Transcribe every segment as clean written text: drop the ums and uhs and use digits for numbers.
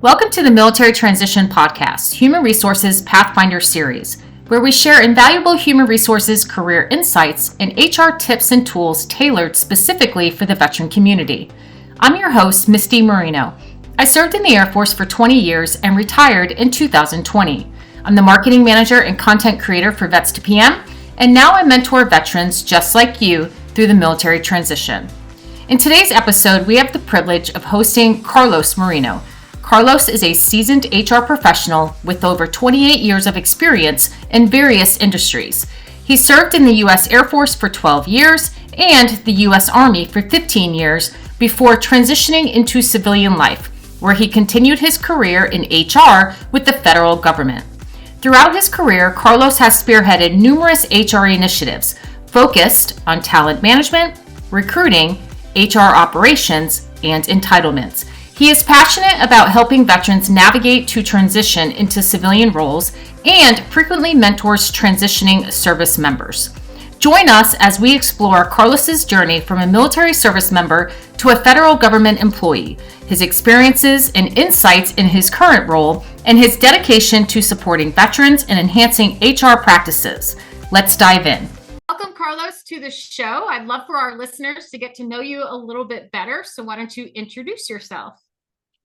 Welcome to the Military Transition Podcast, Human Resources Pathfinder Series, where we share invaluable human resources career insights and HR tips and tools tailored specifically for the veteran community. I'm your host, Misty Moreno. I served in the Air Force for 20 years and retired in 2020. I'm the marketing manager and content creator for Vets2PM, and now I mentor veterans just like you through the military transition. In today's episode, we have the privilege of hosting Carlos Merino. Carlos is a seasoned HR professional with over 28 years of experience in various industries. He served in the U.S. Air Force for 12 years and the U.S. Army for 15 years before transitioning into civilian life, where he continued his career in HR with the federal government. Throughout his career, Carlos has spearheaded numerous HR initiatives focused on talent management, recruiting, HR operations, and entitlements. He is passionate about helping veterans navigate to transition into civilian roles and frequently mentors transitioning service members. Join us as we explore Carlos's journey from a military service member to a federal government employee, his experiences and insights in his current role, and his dedication to supporting veterans and enhancing HR practices. Let's dive in. Welcome, Carlos, to the show. I'd love for our listeners to get to know you a little bit better. So why don't you introduce yourself?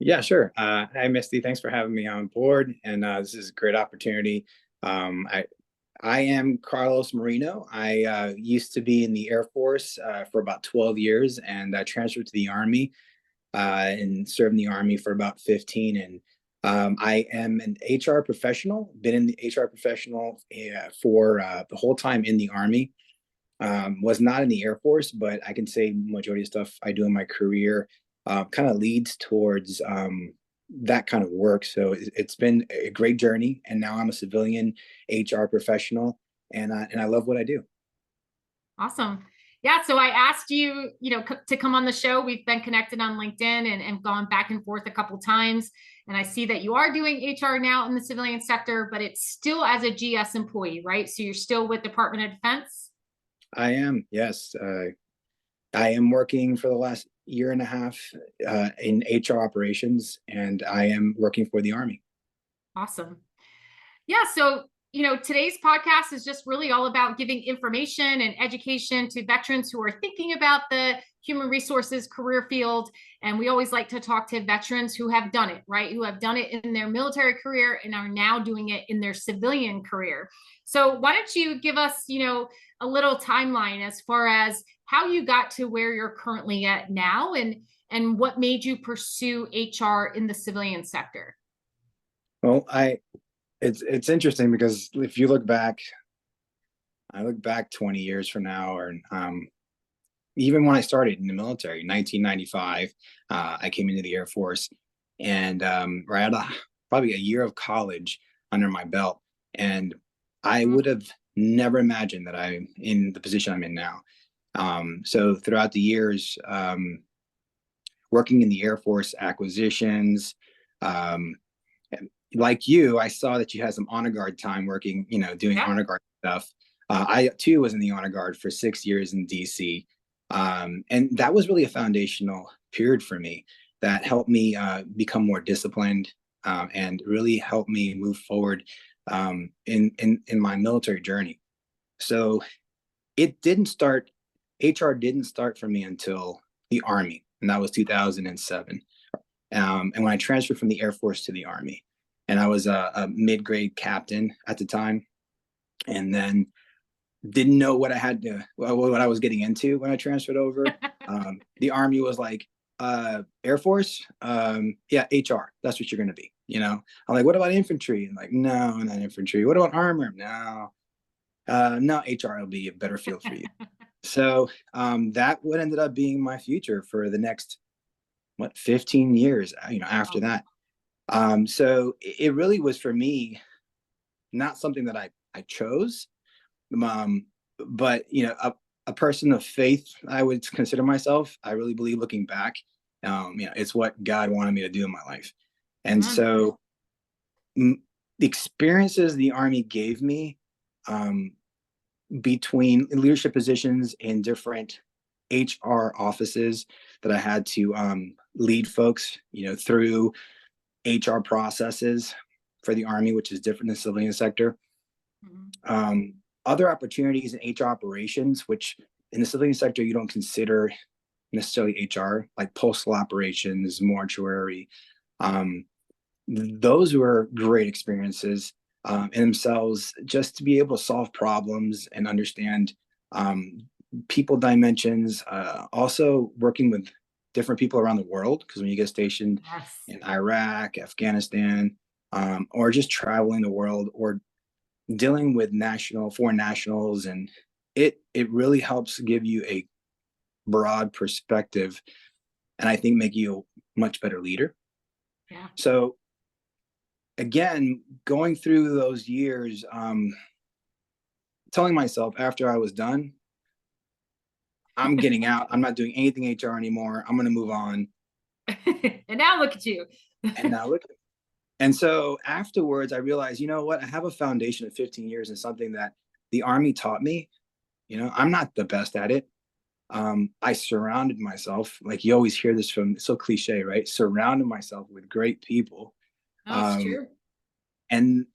Yeah, sure. Hi, Misty. Thanks for having me on board. And this is a great opportunity. I am Carlos Merino. I used to be in the Air Force for about 12 years, and I transferred to the Army and served in the Army for about 15. And I am an HR professional, been in the HR professional for the whole time in the Army. Was not in the Air Force, but I can say majority of stuff I do in my career kind of leads towards that kind of work. So it's been a great journey, and now I'm a civilian HR professional, and I love what I do. Awesome. Yeah. So I asked you, to come on the show. We've been connected on LinkedIn and gone back and forth a couple times. And I see that you are doing HR now in the civilian sector, but it's still as a GS employee, right? So you're still with Department of Defense? I am, yes. I am working for the last year and a half in HR operations, and I am working for the Army. Awesome. Yeah. So, today's podcast is just really all about giving information and education to veterans who are thinking about the human resources career field. And we always like to talk to veterans who have done it, right? Who have done it in their military career and are now doing it in their civilian career. So why don't you give us, a little timeline as far as how you got to where you're currently at now and what made you pursue HR in the civilian sector? Well, it's interesting because if you look back, I look back 20 years from now, or even when I started in the military, 1995, I came into the Air Force, and right out of probably a year of college under my belt, and I would have never imagined that I'm in the position I'm in now. So throughout the years, working in the Air Force acquisitions, like you, I saw that you had some honor guard time working, doing honor guard stuff. I too was in the honor guard for 6 years in DC. And that was really a foundational period for me that helped me become more disciplined and really helped me move forward in my military journey. So it didn't start, HR didn't start for me until the Army, and that was 2007. And when I transferred from the Air Force to the Army, and I was a mid-grade captain at the time, and then didn't know what I was getting into when I transferred over. The Army was like, Air Force, yeah, HR, that's what you're going to be. I'm like, what about infantry? And like, no, not infantry. What about armor? No, HR will be a better field for you. So that what ended up being my future for the next 15 years, after that. So it really was for me, not something that I chose, but a person of faith, I would consider myself. I really believe, looking back, it's what God wanted me to do in my life. And so the experiences the Army gave me between leadership positions in different HR offices that I had to lead folks, through HR processes for the Army, which is different than the civilian sector. Other opportunities in HR operations, which in the civilian sector you don't consider necessarily HR, like postal operations, mortuary. Those were great experiences in themselves, just to be able to solve problems and understand people dimensions. Also working with different people around the world, because when you get stationed in Iraq, Afghanistan, or just traveling the world, or dealing with foreign nationals, and it really helps give you a broad perspective, and I think make you a much better leader. Yeah. So again, going through those years, telling myself after I was done, I'm getting out. I'm not doing anything HR anymore. I'm going to move on. And now look at you. And now look. And so afterwards, I realized, you know what? I have a foundation of 15 years in something that the Army taught me. You know, I'm not the best at it. I surrounded myself, like you always hear this from, it's so cliche, right? Surrounded myself with great people. That's true. And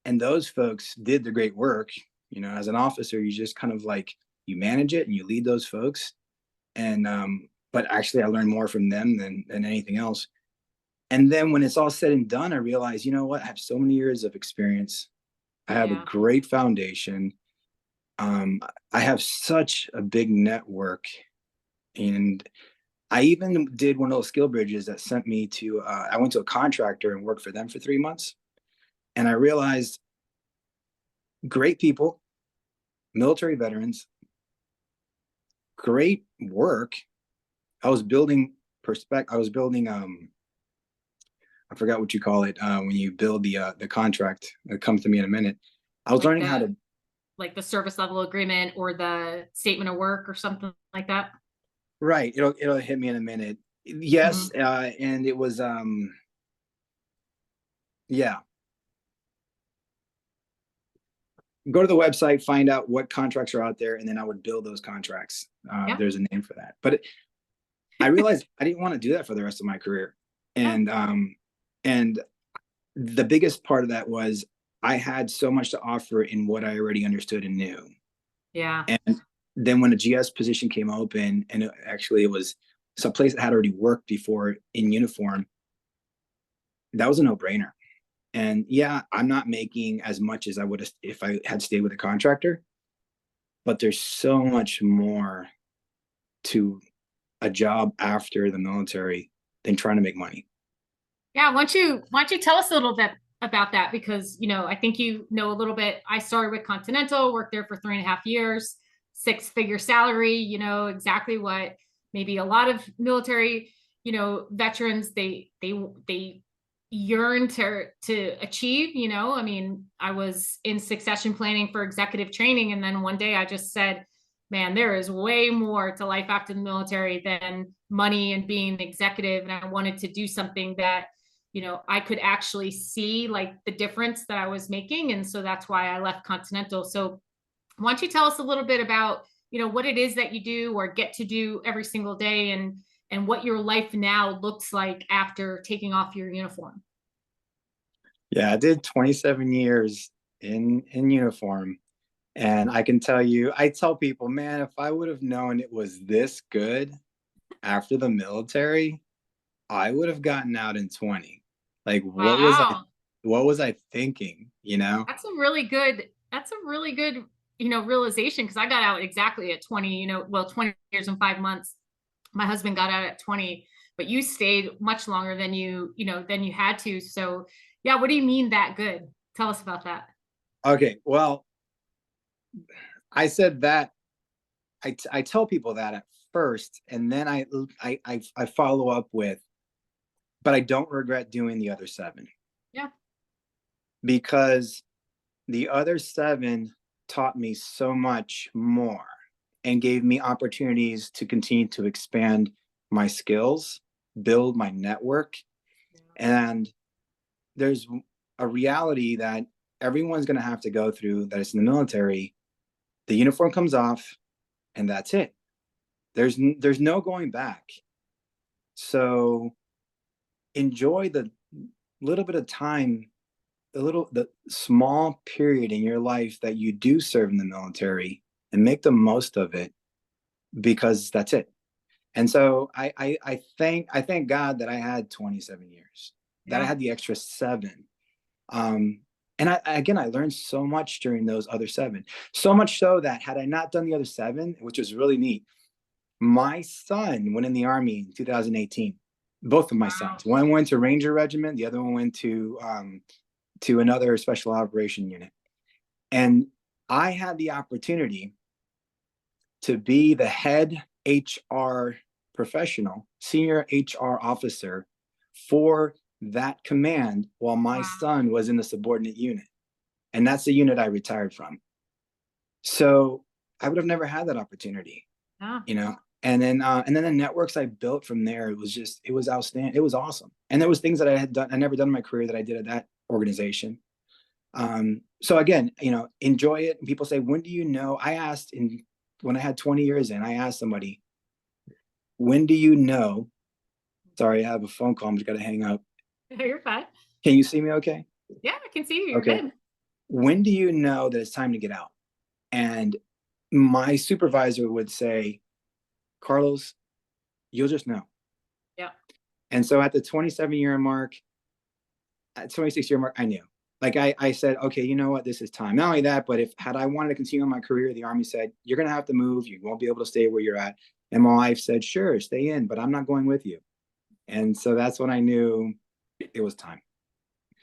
those folks did the great work. You know, as an officer, you just kind of like, you manage it and you lead those folks. And but actually I learned more from them than anything else. And then when it's all said and done, I realized, you know what? I have so many years of experience. I have a great foundation. I have such a big network. And I even did one of those skill bridges that sent me to, I went to a contractor and worked for them for 3 months. And I realized great people, military veterans, great work. I was building I was building, I forgot what you call it when you build the contract. It comes to me in a minute. I was learning how to, like the service level agreement or the statement of work or something like that. Right. It'll hit me in a minute. Yes. And it was, yeah. Go to the website, find out what contracts are out there, and then I would build those contracts. There's a name for that. But I realized I didn't want to do that for the rest of my career. And the biggest part of that was I had so much to offer in what I already understood and knew. Yeah. And then when a GS position came open, and it was some place that had already worked before in uniform, that was a no-brainer. And yeah, I'm not making as much as I would have if I had stayed with a contractor, but there's so much more to a job after the military than trying to make money. Yeah, why don't you tell us a little bit about that? Because, you know, I think you know a little bit. I started with Continental, worked there for 3.5 years, 6-figure salary, you know, exactly what maybe a lot of military, you know, veterans, they yearn to achieve, you know. I mean, I was in succession planning for executive training, and then one day I just said, man, there is way more to life after the military than money and being an executive. And I wanted to do something that, you know, I could actually see like the difference that I was making. And so that's why I left Continental. So why don't you tell us a little bit about, you know, what it is that you do or get to do every single day, and what your life now looks like after taking off your uniform? Yeah, I did 27 years in uniform. And I can tell you, I tell people, man, if I would have known it was this good after the military, I would have gotten out in 20. Like, what was I thinking, you know? That's a really good, you know, realization, because I got out exactly at 20, you know, well, 20 years and 5 months. My husband got out at 20, but you stayed much longer than than you had to. So yeah, what do you mean that good? Tell us about that. Okay, well, I said that I tell people that at first, and then I follow up with, but I don't regret doing the other 7. Yeah. Because the other 7 taught me so much more and gave me opportunities to continue to expand my skills, build my network. And there's a reality that everyone's going to have to go through that is in the military. The uniform comes off and that's it. There's no going back. So enjoy little bit of time, the small period in your life that you do serve in the military, and make the most of it, because that's it. And so I thank God that I had 27 years, that I Yeah. had the extra 7. Um, and again, I learned so much during those other 7, so much so that had I not done the other 7, which was really neat, my son went in the Army in 2018. Both of my Wow. sons. One went to Ranger Regiment, the other one went to another special operation unit. And I had the opportunity to be the head HR professional, senior HR officer for that command while my Wow. son was in the subordinate unit. And that's the unit I retired from. So I would have never had that opportunity, Yeah. you know. And then the networks I built from there, it was outstanding. It was awesome. And there was things that I never done in my career that I did at that organization. So again, enjoy it. And people say, when do you know? When I had 20 years in, I asked somebody, when do you know? Sorry, I have a phone call. I'm just got to hang up. You're fine. Can you see me okay? Yeah, I can see you. You're Okay. good. When do you know that it's time to get out? And my supervisor would say, Carlos, you'll just know. Yeah. And so at the 27-year mark, at 26-year mark, I knew. Like I said, okay, you know what? This is time. Not only that, but had I wanted to continue my career, the Army said, you're going to have to move. You won't be able to stay where you're at. And my wife said, sure, stay in, but I'm not going with you. And so that's when I knew it was time.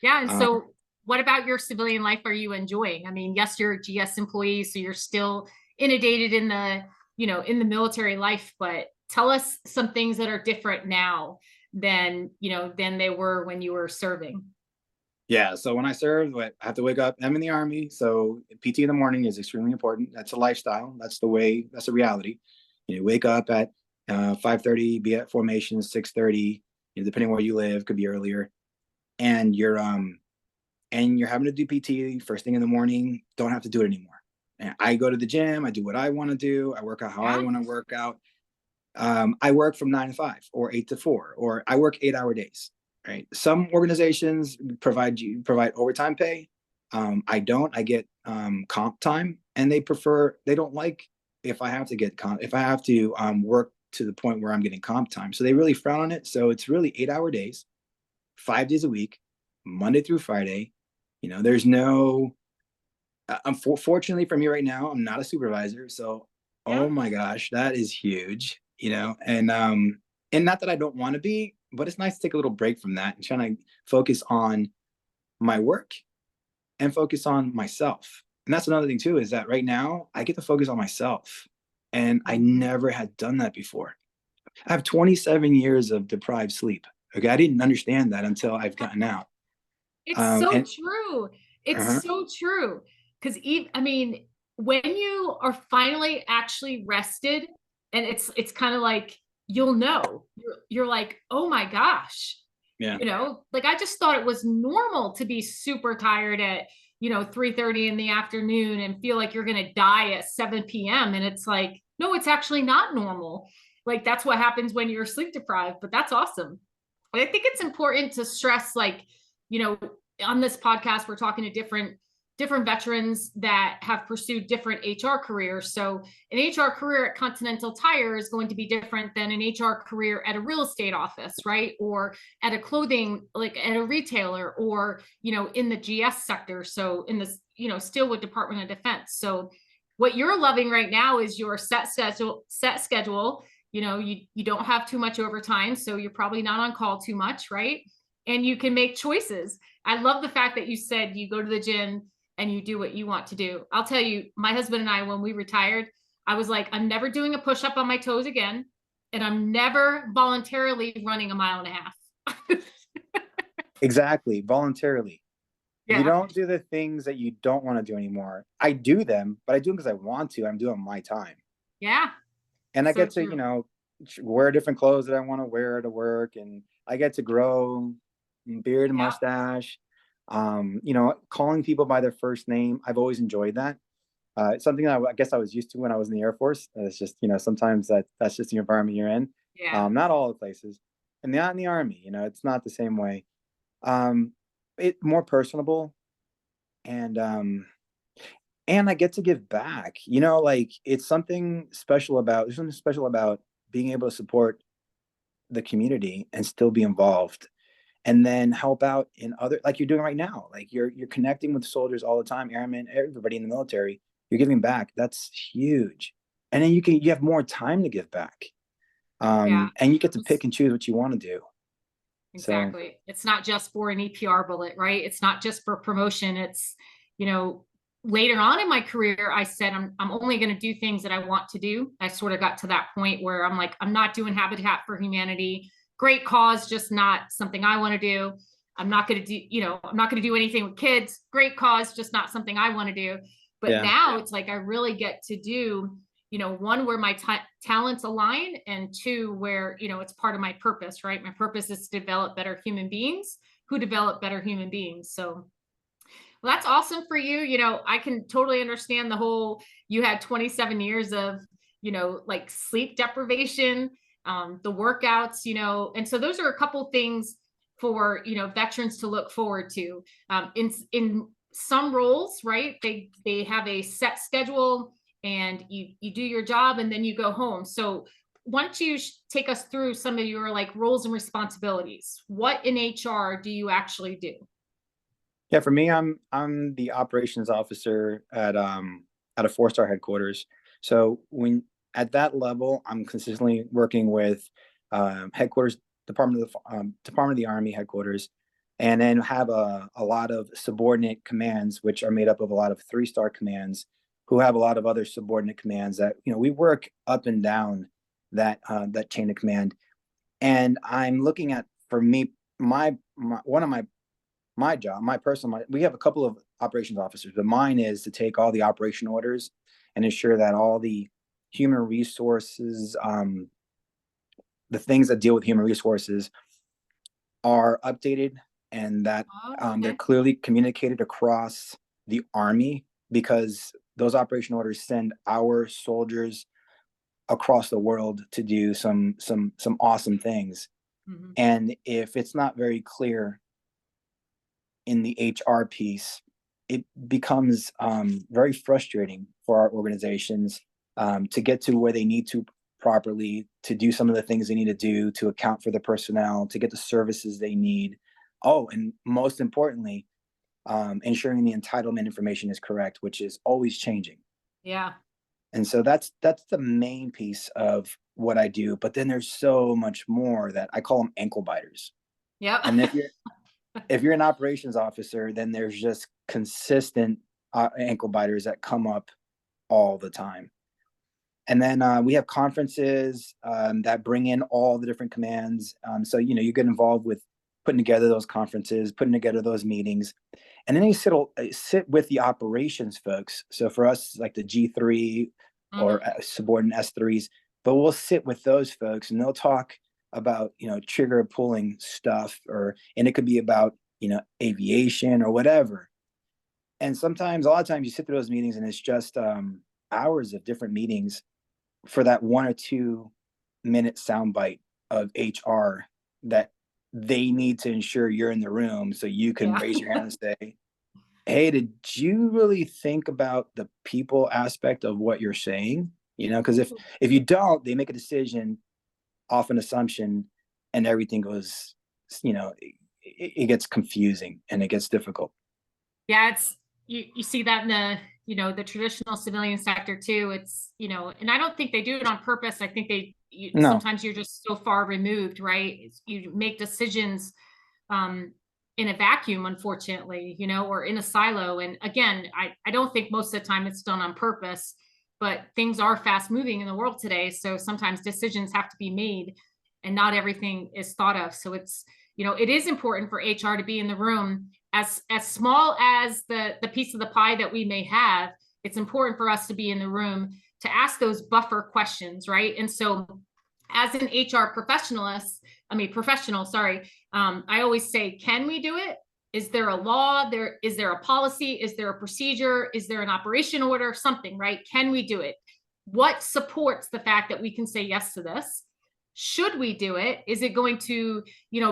Yeah. And Um, so what about your civilian life are you enjoying? I mean, yes, you're a GS employee, so you're still inundated in the military life, but tell us some things that are different now than they were when you were serving. yeah. So when I served, I have to wake up. I'm in the Army. So PT in the morning is extremely important. That's a lifestyle. That's the way, that's a reality. You wake up at 5:30, be at formation 6:30, depending where you live, could be earlier. And you're having to do PT first thing in the morning. Don't have to do it anymore. And I go to the gym. I do what I want to do. I work out how I Yeah. want to work out. I work from 9 to 5 or 8 to 4, or I work 8-hour days. Right. Some organizations provide overtime pay. I don't. I get comp time, and they don't like if I have to work to the point where I'm getting comp time. So they really frown on it. So it's really 8-hour days, 5 days a week, Monday through Friday. There's no. Unfortunately for me right now, I'm not a supervisor, so Yeah. oh my gosh, that is huge. And not that I don't want to be, but it's nice to take a little break from that and trying to focus on my work and focus on myself. And that's another thing too, is that right now I get to focus on myself. And I never had done that before. I have 27 years of deprived sleep. Okay. I didn't understand that until I've gotten out. It's so And true. It's uh-huh. so true. Because I mean, when you are finally actually rested, and it's kind of like you're like, oh my gosh, Yeah. like I just thought it was normal to be super tired at 3:30 in the afternoon and feel like you're gonna die at 7 p.m. And it's like, no, it's actually not normal. Like that's what happens when you're sleep deprived. But that's awesome. I think it's important to stress, like, you know, on this podcast, we're talking to different veterans that have pursued different HR careers. So an HR career at Continental Tire is going to be different than an HR career at a real estate office, right? Or at a clothing, like at a retailer, or, in the GS sector. So in this, still with Department of Defense. So what you're loving right now is your set schedule. You don't have too much overtime, so you're probably not on call too much, right? And you can make choices. I love the fact that you said you go to the gym and you do what you want to do. I'll tell you, my husband and I, when we retired, I was like, I'm never doing a push up on my toes again. And I'm never voluntarily running a mile and a half. Exactly. Voluntarily. You Yeah. don't do the things that you don't want to do anymore. I do them, but I do them because I want to. I'm doing my time. Yeah. And I So get to, true. wear different clothes that I want to wear to work. And I get to grow beard and Yeah. mustache. Calling people by their first name. I've always enjoyed that. It's something that I guess I was used to when I was in the Air Force. It's just, sometimes that's just the environment you're in. Yeah. Not all the places. And not in the Army, it's not the same way. Um, it more personable, and I get to give back. Like it's something special about there's something special about being able to support the community and still be involved, and then help out in other, like you're doing right now. Like you're connecting with soldiers all the time, airmen, everybody in the military. You're giving back. That's huge. And then you have more time to give back. Yeah. And you get to pick and choose what you want to do. So Exactly. It's not just for an EPR bullet, right? It's not just for promotion. It's, you know, later on in my career, I said, I'm only going to do things that I want to do. I sort of got to that point where I'm like, I'm not doing Habitat for Humanity. Great cause, just not something I want to do. I'm not going to do, I'm not going to do anything with kids. Great cause, just not something I want to do. But yeah. now it's like I really get to do, one, where my talents align, and two, where, it's part of my purpose, right? My purpose is to develop better human beings who develop better human beings. So, well, that's awesome for you. I can totally understand the whole, you had 27 years of, like sleep deprivation, the workouts, and so those are a couple things for, veterans to look forward to. In some roles, right? They have a set schedule, and you do your job and then you go home. So why don't you take us through some of your like roles and responsibilities? What in HR do you actually do? Yeah, for me, I'm the operations officer at a 4-star headquarters. So when at that level, I'm consistently working with headquarters, Department of the Army headquarters, and then have a lot of subordinate commands, which are made up of a lot of 3-star commands, who have a lot of other subordinate commands that we work up and down that chain of command. And I'm looking at, for me, my one of my job, we have a couple of operations officers, but mine is to take all the operation orders and ensure that all the human resources, the things that deal with human resources, are updated, and that they're Okay. clearly communicated across the Army, because those operation orders send our soldiers across the world to do some awesome things. Mm-hmm. And if it's not very clear in the HR piece, it becomes very frustrating for our organizations to get to where they need to properly, to do some of the things they need to do, to account for the personnel, to get the services they need. Oh, and most importantly, ensuring the entitlement information is correct, which is always changing. Yeah. And so that's the main piece of what I do. But then there's so much more that I call them ankle biters. Yep. And if you're an operations officer, then there's just consistent ankle biters that come up all the time. And then we have conferences that bring in all the different commands. So you get involved with putting together those conferences, putting together those meetings, and then you sit with the operations folks. So for us, like the G3 or subordinate S3s, but we'll sit with those folks and they'll talk about trigger pulling stuff, and it could be about aviation or whatever. And a lot of times you sit through those meetings and it's just hours of different meetings for that 1 or 2 minute soundbite of HR that they need to ensure you're in the room so you can raise your hand and say, hey, did you really think about the people aspect of what you're saying? Because if you don't, they make a decision off an assumption, and everything goes, it gets confusing and it gets difficult. Yeah, it's you see that in the the traditional civilian sector too. It's and I don't think they do it on purpose. I think No. sometimes you're just so far removed, right? You make decisions in a vacuum, unfortunately, or in a silo. And again, I don't think most of the time it's done on purpose, but things are fast moving in the world today. So sometimes decisions have to be made and not everything is thought of. So it's, it is important for HR to be in the room. As small as the piece of the pie that we may have, it's important for us to be in the room to ask those buffer questions, right? And so as an HR professional, sorry, I always say, can we do it? Is there a law? Is there a policy? Is there a procedure? Is there an operation order? Something, right? Can we do it? What supports the fact that we can say yes to this? should we do it? Is it going to,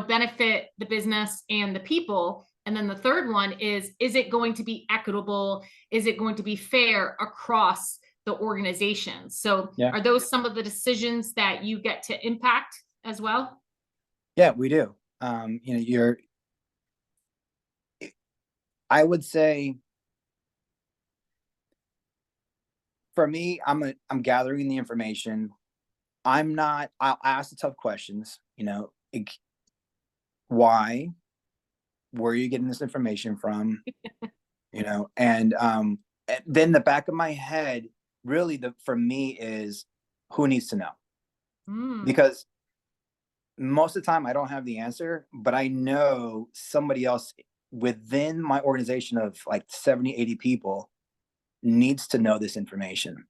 benefit the business and the people? And then the third one is it going to be equitable? Is it going to be fair across the organization? So Yeah. are those some of the decisions that you get to impact as well? Yeah, we do. I would say, for me, I'm gathering the information. I'll ask the tough questions, why, where are you getting this information from? And then the back of my head, really, for me is who needs to know? Because most of the time I don't have the answer, but I know somebody else within my organization of like 70, 80 people needs to know this information.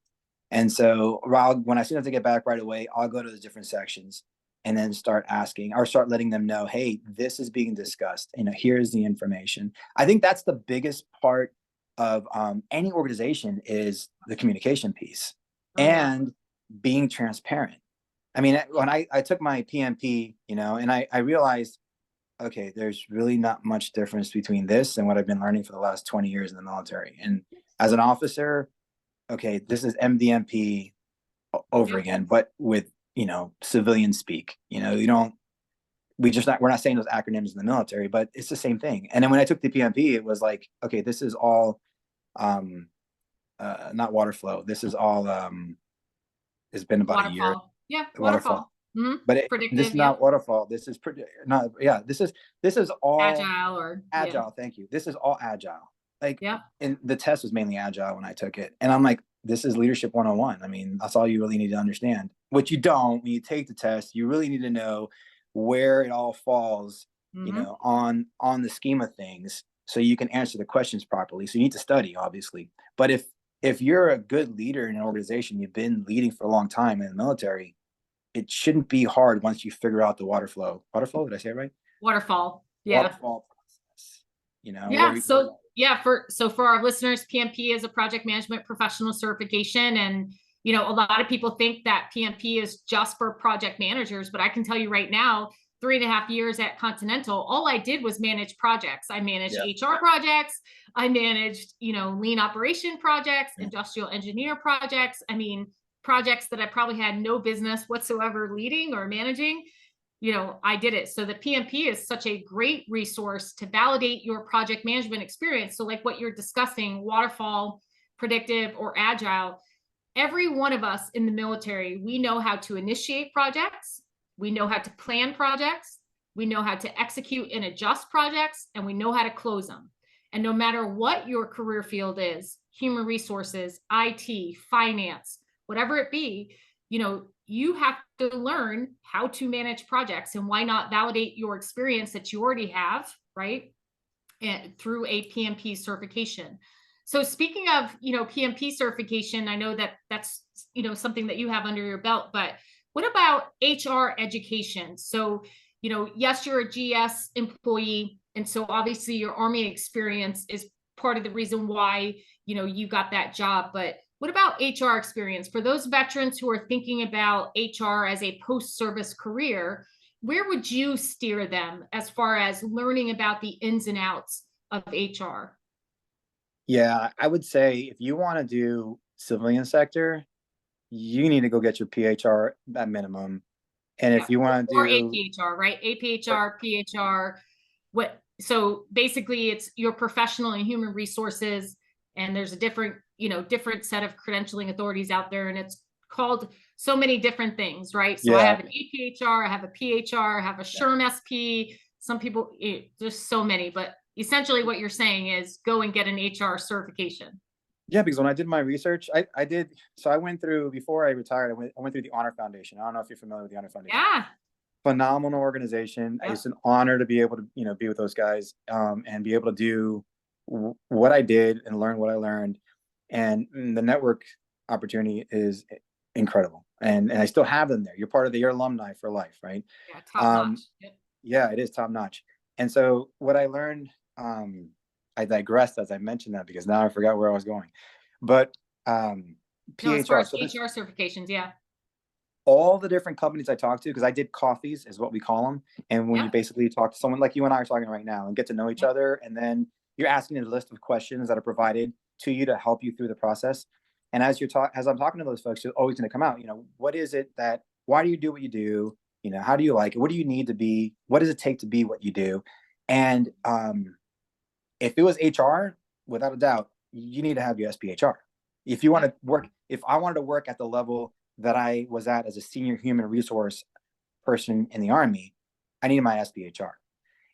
And so when I see them to get back right away, I'll go to the different sections and then start asking or start letting them know, hey, this is being discussed. Here's the information. I think that's the biggest part of any organization is the communication piece and being transparent. I mean, when I took my PMP, and I realized, okay, there's really not much difference between this and what I've been learning for the last 20 years in the military. And as an officer, okay, this is MDMP over again, but with, civilian speak. We're not saying those acronyms in the military, but it's the same thing. And then when I took the PMP, it was like, okay, this is all not water flow. This is all it's been about Waterfall. a year. Yeah, waterfall. Mm-hmm. But this is not waterfall. This is this is all agile. Thank you. This is all agile. And the test was mainly agile when I took it. And I'm like, this is leadership 101. I mean, that's all you really need to understand. What you don't, when you take the test, you really need to know where it all falls, on the scheme of things, so you can answer the questions properly. So you need to study, obviously. But if you're a good leader in an organization, you've been leading for a long time in the military, it shouldn't be hard once you figure out the water flow. Did I say it right? Waterfall. Yeah. Waterfall process. Yeah. For our listeners, PMP is a project management professional certification. And, a lot of people think that PMP is just for project managers, but I can tell you right now, 3.5 years at Continental, all I did was manage projects. I managed HR projects. I managed, lean operation projects, industrial engineer projects. I mean, projects that I probably had no business whatsoever leading or managing. I did it. So the PMP is such a great resource to validate your project management experience. So like what you're discussing, waterfall, predictive, or agile, every one of us in the military, we know how to initiate projects. We know how to plan projects. We know how to execute and adjust projects, and we know how to close them. And no matter what your career field is, human resources, IT, finance, whatever it be, you have to learn how to manage projects. And why not validate your experience that you already have, right? And through a PMP certification. So speaking of, PMP certification, I know that that's, something that you have under your belt, but what about HR education? So, yes, you're a GS employee. And so obviously your Army experience is part of the reason why, you got that job. But what about HR experience for those veterans who are thinking about HR as a post-service career? Where would you steer them as far as learning about the ins and outs of HR? Yeah, I would say if you want to do civilian sector, you need to go get your PHR at minimum. And if you want to do APHR, right? APHR, PHR, so basically it's your professional and human resources, and there's a different set of credentialing authorities out there, and it's called so many different things, right? So I have an APHR, I have a PHR, I have a SHRM SP. Some people, there's so many, but essentially what you're saying is go and get an HR certification. Yeah, because when I did my research, I went through, before I retired, I went through the Honor Foundation. I don't know if you're familiar with the Honor Foundation. Yeah. Phenomenal organization. Yeah. It's an honor to be able to, be with those guys, and be able to do what I did and learn what I learned. And the network opportunity is incredible. And I still have them there. You're part of your alumni for life, right? Yeah, top notch. Yep. Yeah, it is top notch. And so what I learned, I digressed as I mentioned that because now I forgot where I was going. But PHR, as far as HR certifications, yeah. all the different companies I talked to, because I did coffees is what we call them. And when you basically talk to someone like you and I are talking right now and get to know each other, and then you're asking a list of questions that are provided to you to help you through the process. And as I'm talking to those folks, you're always going to come out, what is it why do you do what you do? How do you like it? What do you need to be? What does it take to be what you do? And if it was HR, without a doubt, you need to have your SPHR. If you want to work, if I wanted to work at the level that I was at as a senior human resource person in the Army, I needed my SPHR.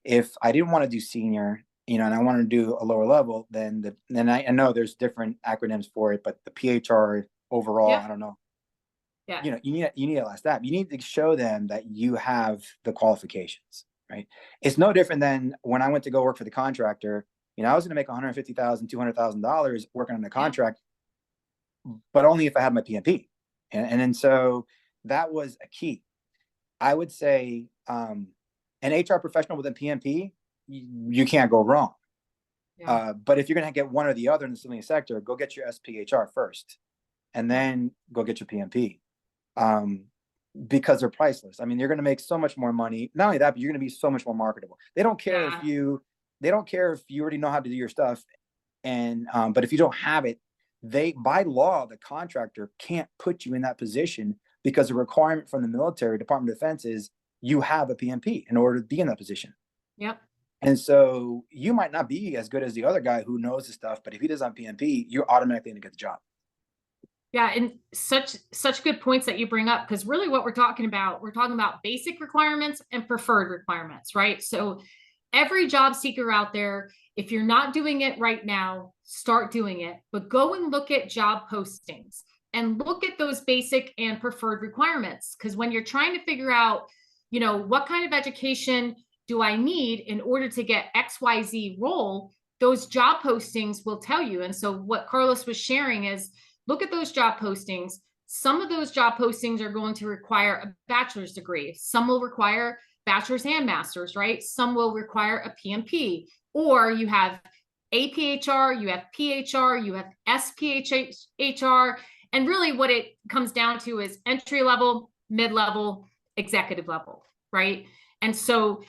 If I didn't want to do senior, and I wanted to do a lower level, then I know there's different acronyms for it, but the PHR overall, I don't know. Yeah. You need a last step. You need to show them that you have the qualifications, right? It's no different than when I went to go work for the contractor. I was going to make $150,000, $200,000 working on the contract, but only if I had my PMP. And so that was a key. I would say an HR professional with a PMP, you can't go wrong. Yeah. But if you're going to get one or the other in the civilian sector, go get your SPHR first, and then go get your PMP, because they're priceless. I mean, you're going to make so much more money. Not only that, but you're going to be so much more marketable. They don't care if you already know how to do your stuff, and but if you don't have it, by law, the contractor can't put you in that position, because the requirement from the military Department of Defense is you have a PMP in order to be in that position. Yep. And so you might not be as good as the other guy who knows the stuff, but if he doesn't have PMP, you're automatically going to get the job. Yeah, and such good points that you bring up, because really what we're talking about basic requirements and preferred requirements, right? So every job seeker out there, if you're not doing it right now, start doing it, but go and look at job postings and look at those basic and preferred requirements. Because when you're trying to figure out, what kind of education do I need in order to get XYZ role, those job postings will tell you. And so what Carlos was sharing is, look at those job postings. Some of those job postings are going to require a bachelor's degree. Some will require bachelor's and master's, right? Some will require a PMP, or you have APHR, you have PHR, you have SPHR. And really what it comes down to is entry level, mid-level, executive level, right? And so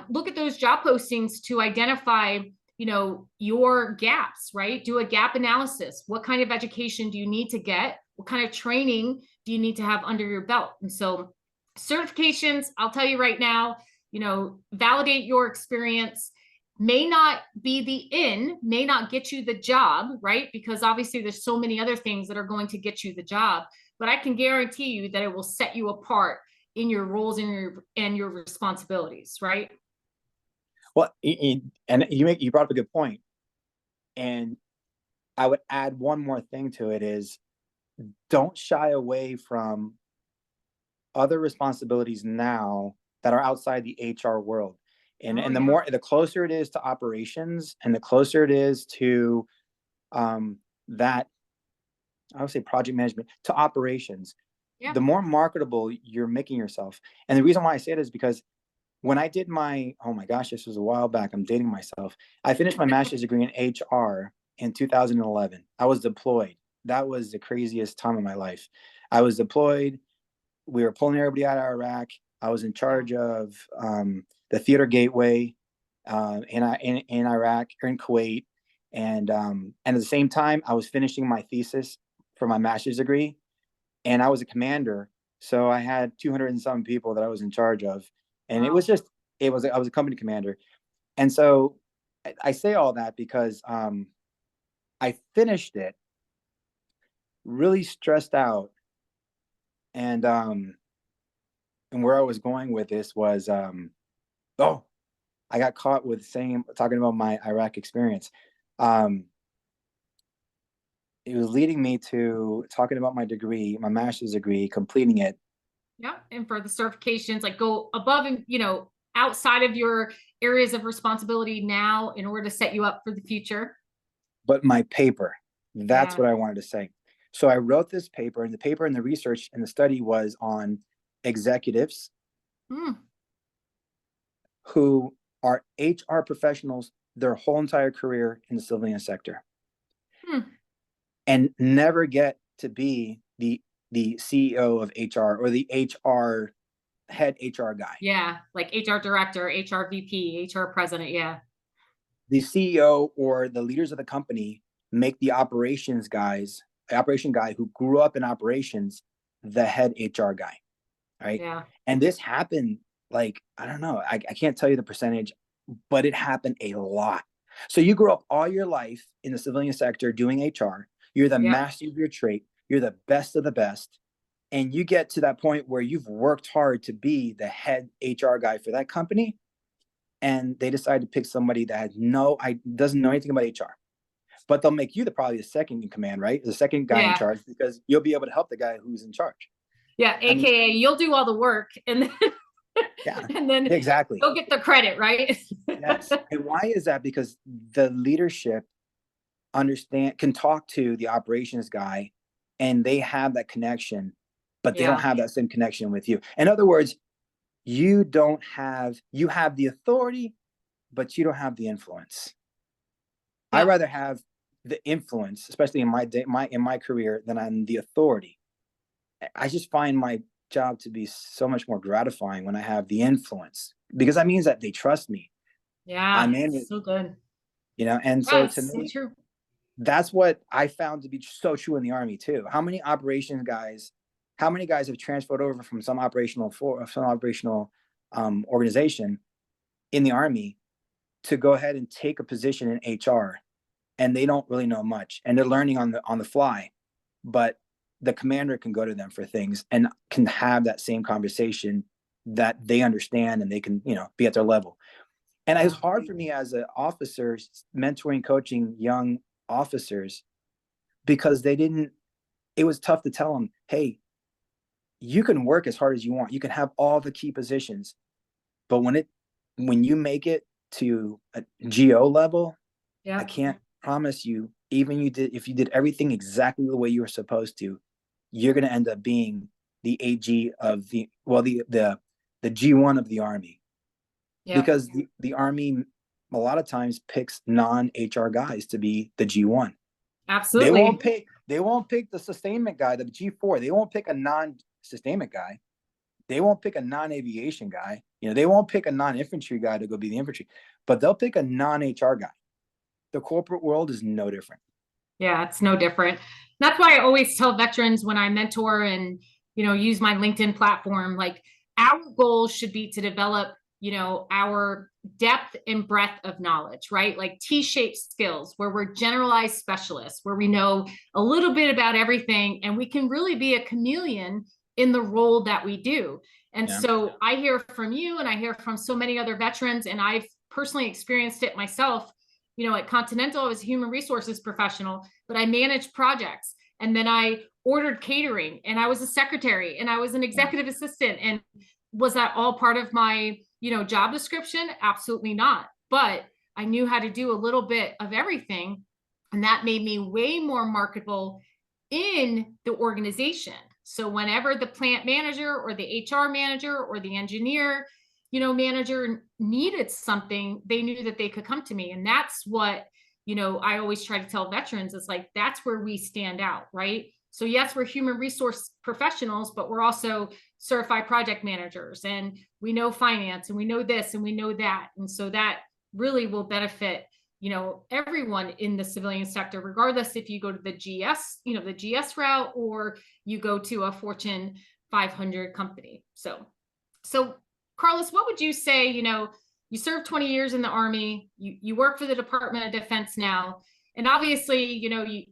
look at those job postings to identify your gaps, right? Do a gap analysis. What kind of education do you need to get? What kind of training do you need to have under your belt? And so certifications, I'll tell you right now, validate your experience, may not get you the job, right? Because obviously there's so many other things that are going to get you the job, but I can guarantee you that it will set you apart in your roles and your responsibilities, right? Well, and you brought up a good point. And I would add one more thing to it is, don't shy away from other responsibilities now that are outside the HR world. And the closer it is to operations, and the closer it is to that, I would say project management, to operations, the more marketable you're making yourself. And the reason why I say it is because when I did oh my gosh, this was a while back, I'm dating myself. I finished my master's degree in HR in 2011. I was deployed. That was the craziest time of my life. I was deployed. We were pulling everybody out of Iraq. I was in charge of the theater gateway in Iraq, or in Kuwait. And at the same time, I was finishing my thesis for my master's degree, and I was a commander. So I had 200 and some people that I was in charge of. And I was a company commander. And so I say all that because I finished it really stressed out. And where I was going with this was, I got caught with talking about my Iraq experience. It was leading me to talking about my degree, my master's degree, completing it. Yeah. And for the certifications, like go above and, outside of your areas of responsibility now in order to set you up for the future. But my paper, that's what I wanted to say. So I wrote this paper, and the paper and the research and the study was on executives who are HR professionals their whole entire career in the civilian sector and never get to be the the CEO of HR or the head HR guy. Yeah, like HR director, HR VP, HR president. Yeah. The CEO or the leaders of the company make the operation guy who grew up in operations, the head HR guy. Right. Yeah. And this happened, like, I don't know, I can't tell you the percentage, but it happened a lot. So you grew up all your life in the civilian sector doing HR. You're the master of your trade. You're the best of the best. And you get to that point where you've worked hard to be the head HR guy for that company. And they decide to pick somebody that doesn't know anything about HR. But they'll make you probably the second in command, right? The second guy in charge, because you'll be able to help the guy who's in charge. Yeah, AKA you'll do all the work and then exactly. You'll get the credit, right? Yes. And why is that? Because the leadership can talk to the operations guy and they have that connection, but they don't have that same connection with you. In other words, you have the authority, but you don't have the influence. Yeah. I'd rather have the influence, especially in my career, than I'm the authority. I just find my job to be so much more gratifying when I have the influence, because that means that they trust me. Yeah, I'm in it. So good. And so to me, true. That's what I found to be so true in the Army too. How many guys have transferred over from some operational organization in the Army to go ahead and take a position in HR, and they don't really know much, and they're learning on the fly, but the commander can go to them for things and can have that same conversation that they understand, and they can, be at their level. And it was hard for me as an officer mentoring, coaching young officers, because it was tough to tell them, hey, you can work as hard as you want. You can have all the key positions, but when you make it to a GO level, I can't promise you, if you did everything exactly the way you were supposed to, you're going to end up being the AG of the G1 of the Army. Because the Army a lot of times picks non-HR guys to be the G1. Absolutely. They won't pick the sustainment guy, the G4. They won't pick a non-sustainment guy. They won't pick a non-aviation guy. They won't pick a non-infantry guy to go be the infantry, but they'll pick a non-HR guy. The corporate world is no different. Yeah, it's no different. That's why I always tell veterans when I mentor and, use my LinkedIn platform, like, our goal should be to develop, our depth and breadth of knowledge, right? Like T-shaped skills, where we're generalized specialists, where we know a little bit about everything, and we can really be a chameleon in the role that we do. And so I hear from you, and I hear from so many other veterans, and I've personally experienced it myself. At Continental, I was a human resources professional, but I managed projects, and then I ordered catering, and I was a secretary, and I was an executive assistant. And was that all part of my, job description? Absolutely not. But I knew how to do a little bit of everything. And that made me way more marketable in the organization. So whenever the plant manager or the HR manager or the engineer, manager needed something, they knew that they could come to me. And that's what, I always try to tell veterans, is like, that's where we stand out, right? So yes, we're human resource professionals, but we're also certified project managers, and we know finance, and we know this, and we know that. And so that really will benefit, everyone in the civilian sector, regardless if you go to the GS, the GS route, or you go to a Fortune 500 company. So Carlos, what would you say, you served 20 years in the Army, you work for the Department of Defense now, and obviously,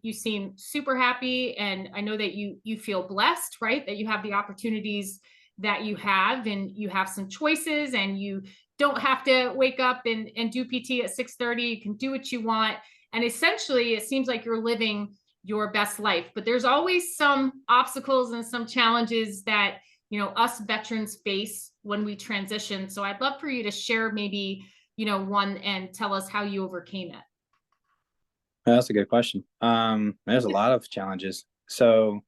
you seem super happy, and I know that you feel blessed, right? That you have the opportunities that you have, and you have some choices, and you don't have to wake up and do PT at 6:30. You can do what you want. And essentially, it seems like you're living your best life, but there's always some obstacles and some challenges that, us veterans face when we transition. So I'd love for you to share maybe, one, and tell us how you overcame it. That's a good question. There's a lot of challenges. So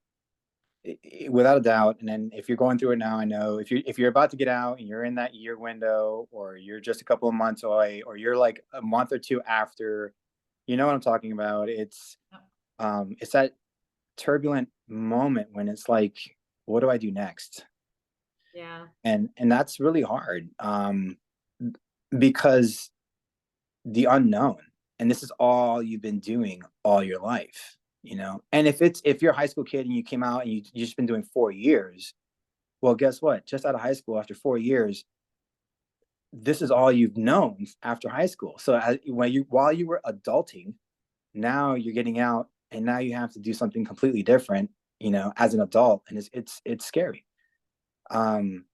without a doubt, and then if you're going through it now, I know if you're about to get out and you're in that year window, or you're just a couple of months away, or you're like a month or two after, you know what I'm talking about. It's that turbulent moment when it's like, what do I do next? Yeah. And that's really hard, because the unknown, and this is all you've been doing all your life, and if you're a high school kid and you came out and you've just been doing 4 years, well, guess what? Just out of high school, after 4 years, this is all you've known after high school. So while you were adulting, now you're getting out and now you have to do something completely different, as an adult, and it's scary. um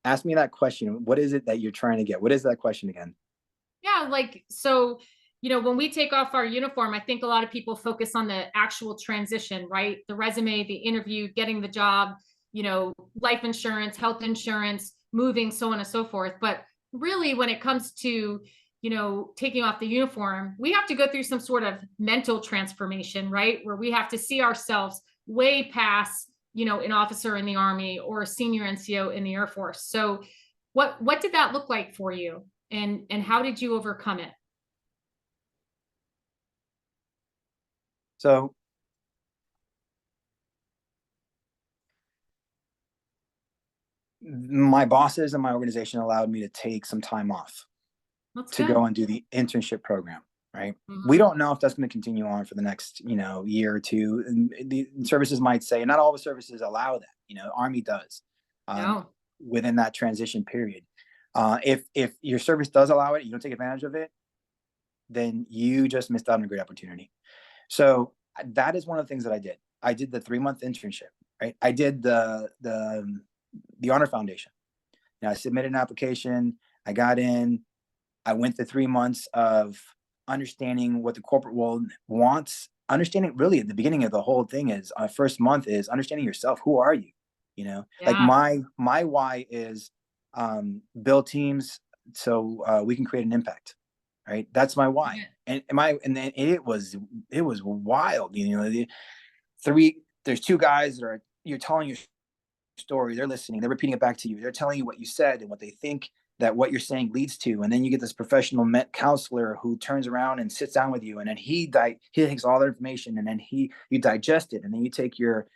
Ask me that question. What is it that you're trying to get? What is that question again? Yeah, like, so, when we take off our uniform, I think a lot of people focus on the actual transition, right? The resume, the interview, getting the job, life insurance, health insurance, moving, so on and so forth. But really, when it comes to, taking off the uniform, we have to go through some sort of mental transformation, right? Where we have to see ourselves way past, an officer in the Army or a senior NCO in the Air Force. So what did that look like for you? And how did you overcome it? So my bosses and my organization allowed me to take some time off That's to good. go and do the internship program, right? Mm-hmm. We don't know if that's going to continue on for the next, year or two. And the services might say, not all the services allow that, Army does, No. within that transition period. If your service does allow it, you don't take advantage of it, then you just missed out on a great opportunity. So that is one of the things that I did. I did the 3-month internship, right? I did the Honor Foundation. Now I submitted an application. I got in. I went the 3 months of understanding what the corporate world wants. Understanding, really, at the beginning of the whole thing is, first month is understanding yourself. Who are you? Like Yeah. my why is, build teams so we can create an impact. Right, that's my why. Yeah. And then it was wild. There's two guys that you're telling your story, they're listening, they're repeating it back to you, they're telling you what you said and what they think that what you're saying leads to, and then you get this professional counselor who turns around and sits down with you, and then he takes all that information, and then you digest it, and then you take your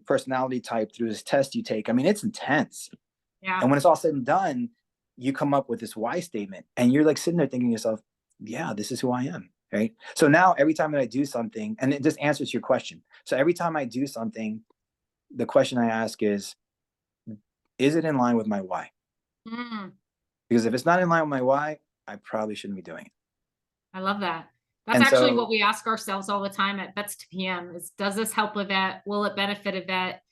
personality type through this test you take. I mean, it's intense. Yeah. And when it's all said and done, you come up with this why statement, and you're like sitting there thinking to yourself, yeah, this is who I am. Right. So now every time that I do something, and it just answers your question. So every time I do something, the question I ask is it in line with my why? Mm. Because if it's not in line with my why, I probably shouldn't be doing it. I love that. That's And actually so, what we ask ourselves all the time at Vets2PM is, does this help a vet? Will it benefit a vet?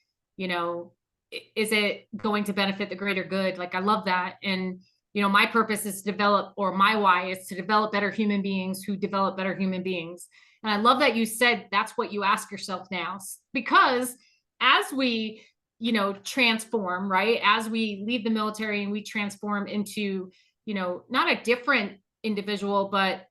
Is it going to benefit the greater good? Like, I love that. And, my purpose is to develop, or my why is to develop better human beings who develop better human beings. And I love that you said that's what you ask yourself now, because as we, transform, right? As we leave the military and we transform into, not a different individual, but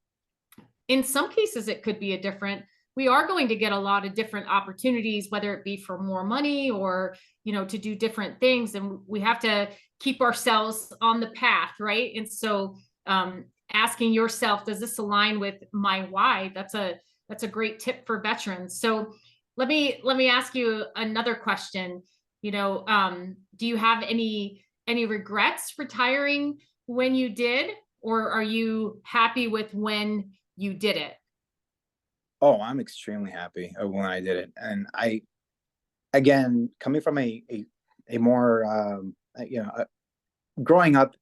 in some cases it could be a different, we are going to get a lot of different opportunities, whether it be for more money or, to do different things. And we have to keep ourselves on the path, right? And so asking yourself, does this align with my why? That's a great tip for veterans. So let me ask you another question. Do you have any regrets retiring when you did, or are you happy with when you did it? oh, I'm extremely happy when I did it. And again, coming from a more, growing up,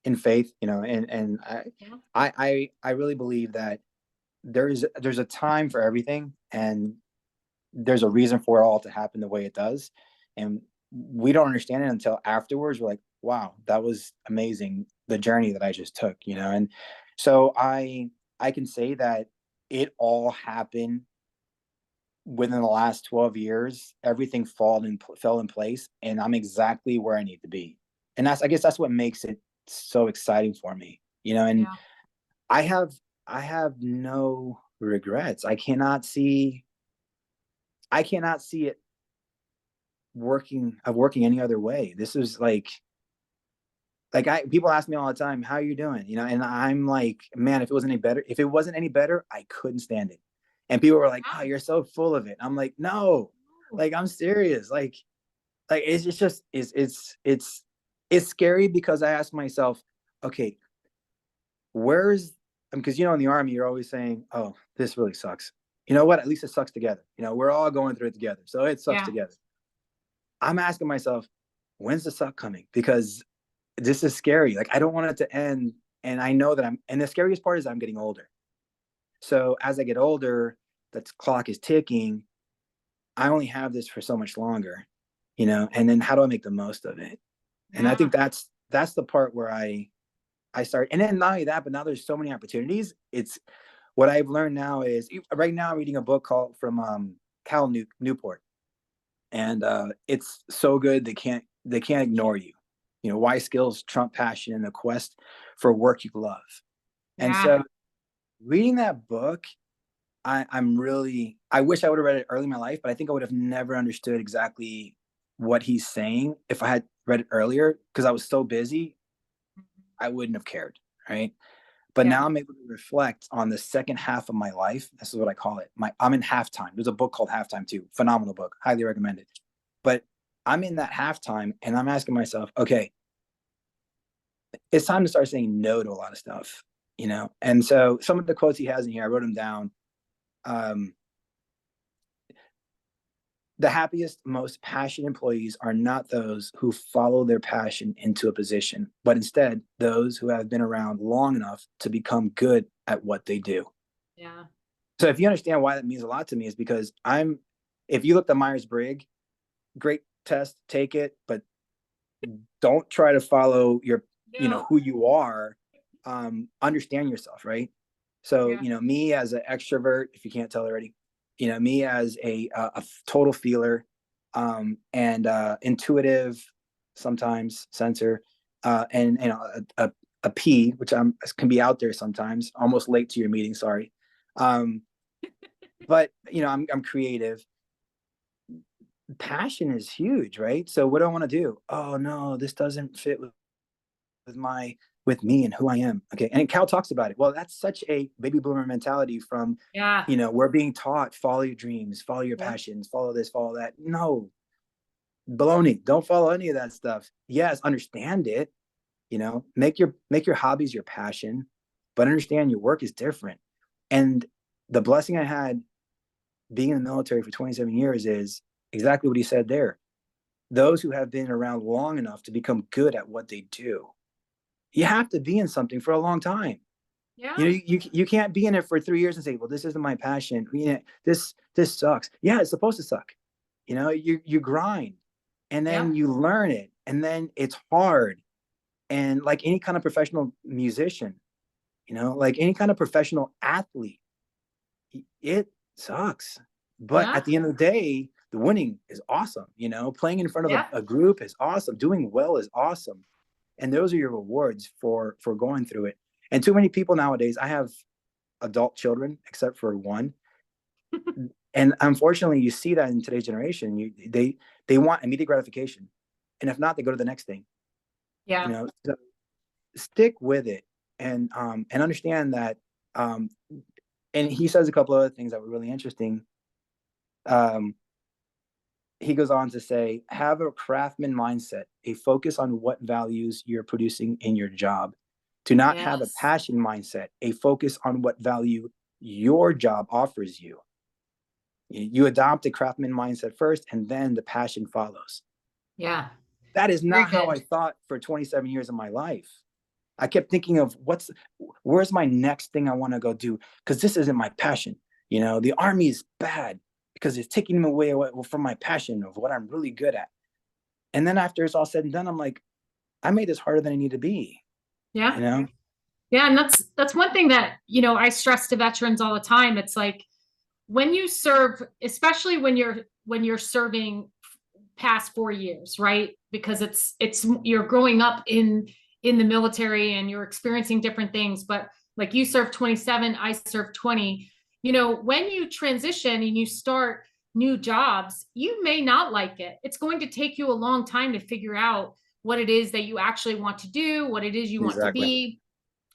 in faith, and Yeah. I really believe that there's a time for everything, and there's a reason for it all to happen the way it does. And we don't understand it until afterwards. We're like, wow, that was amazing, the journey that I just took. And so I can say that it all happened within the last 12 years. Everything fell in place, and I'm exactly where I need to be. And I guess that's what makes it so exciting for me. And Yeah. I have I have no regrets. I cannot see it working any other way. This is people ask me all the time, how are you doing? And I'm like, man, if it wasn't any better, I couldn't stand it. And people were like, "Oh, you're so full of it." I'm like, "No, like I'm serious." Like it's scary because I ask myself, okay, where's, because in the Army you're always saying, "Oh, this really sucks." You know what? At least it sucks together. We're all going through it together, so it sucks together. I'm asking myself, when's the suck coming? Because this is scary. Like, I don't want it to end. And I know that and the scariest part is I'm getting older. So as I get older, the clock is ticking. I only have this for so much longer, and then how do I make the most of it? And I think that's the part where I start. And then not only that, but now there's so many opportunities. It's what I've learned now is, right now I'm reading a book from Cal Newport. And it's so good. They can't ignore you. Why skills trump passion in the quest for work you love. And so reading that book, I wish I would have read it early in my life, but I think I would have never understood exactly what he's saying if I had read it earlier, because I was so busy, I wouldn't have cared. Right. But now I'm able to reflect on the second half of my life. This is what I call it. I'm in halftime. There's a book called Halftime too. Phenomenal book. Highly recommended. But I'm in that halftime and I'm asking myself, okay, it's time to start saying no to a lot of stuff, And so some of the quotes he has in here, I wrote them down. The happiest, most passionate employees are not those who follow their passion into a position, but instead those who have been around long enough to become good at what they do. Yeah. So if you understand why that means a lot to me, is because if you look at Myers-Briggs, great test, take it, but don't try to follow who you are. Understand yourself, right? So, me as an extrovert, if you can't tell already, me as a total feeler, and intuitive, sometimes sensor, and a P, which can be out there sometimes, almost late to your meeting. Sorry. But I'm creative. Passion is huge, right? So what do I want to do? Oh no, this doesn't fit with me and who I am. Okay. And Cal talks about it. Well, that's such a baby boomer mentality from, we're being taught, follow your dreams, follow your passions, follow this, follow that. No, baloney. Don't follow any of that stuff. Yes. Understand it, make your hobbies your passion, but understand your work is different. And the blessing I had being in the military for 27 years is exactly what he said there. Those who have been around long enough to become good at what they do. You have to be in something for a long time. Yeah. You can't be in it for 3 years and say, well, this isn't my passion. This sucks. Yeah, it's supposed to suck. You grind and then you learn it, and then it's hard. And like any kind of professional musician, like any kind of professional athlete, it sucks. But at the end of the day, the winning is awesome. Playing in front of a group is awesome. Doing well is awesome. And those are your rewards for going through it. And too many people nowadays, I have adult children, except for one. And unfortunately, you see that in today's generation. They want immediate gratification. And if not, they go to the next thing. Yeah. So stick with it and understand that. And he says a couple of other things that were really interesting. He goes on to say, have a craftsman mindset, a focus on what values you're producing in your job. Do not have a passion mindset, a focus on what value your job offers you. You adopt a craftsman mindset first, and then the passion follows. Yeah. That is not how I thought for 27 years of my life. I kept thinking of where's my next thing I want to go do? Because this isn't my passion. The Army is bad because it's taking me away from my passion of what I'm really good at. And then after it's all said and done, I'm like, I made this harder than I need to be. Yeah. Yeah. And that's one thing that, I stress to veterans all the time. It's like, when you serve, especially when you're serving past 4 years, right? Because you're growing up in the military and you're experiencing different things. But like, you served 27, I served 20. When you transition and you start new jobs, you may not like it. It's going to take you a long time to figure out what it is that you actually want to do, what it is you want to be,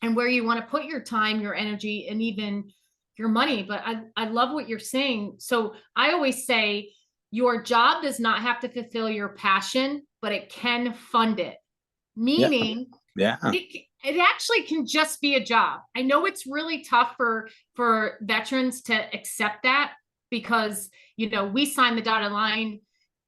and where you want to put your time, your energy, and even your money. But I love what you're saying. So I always say your job does not have to fulfill your passion, but it can fund it. Meaning, Yeah. it actually can just be a job. I know it's really tough for veterans to accept that because, you know, we signed the dotted line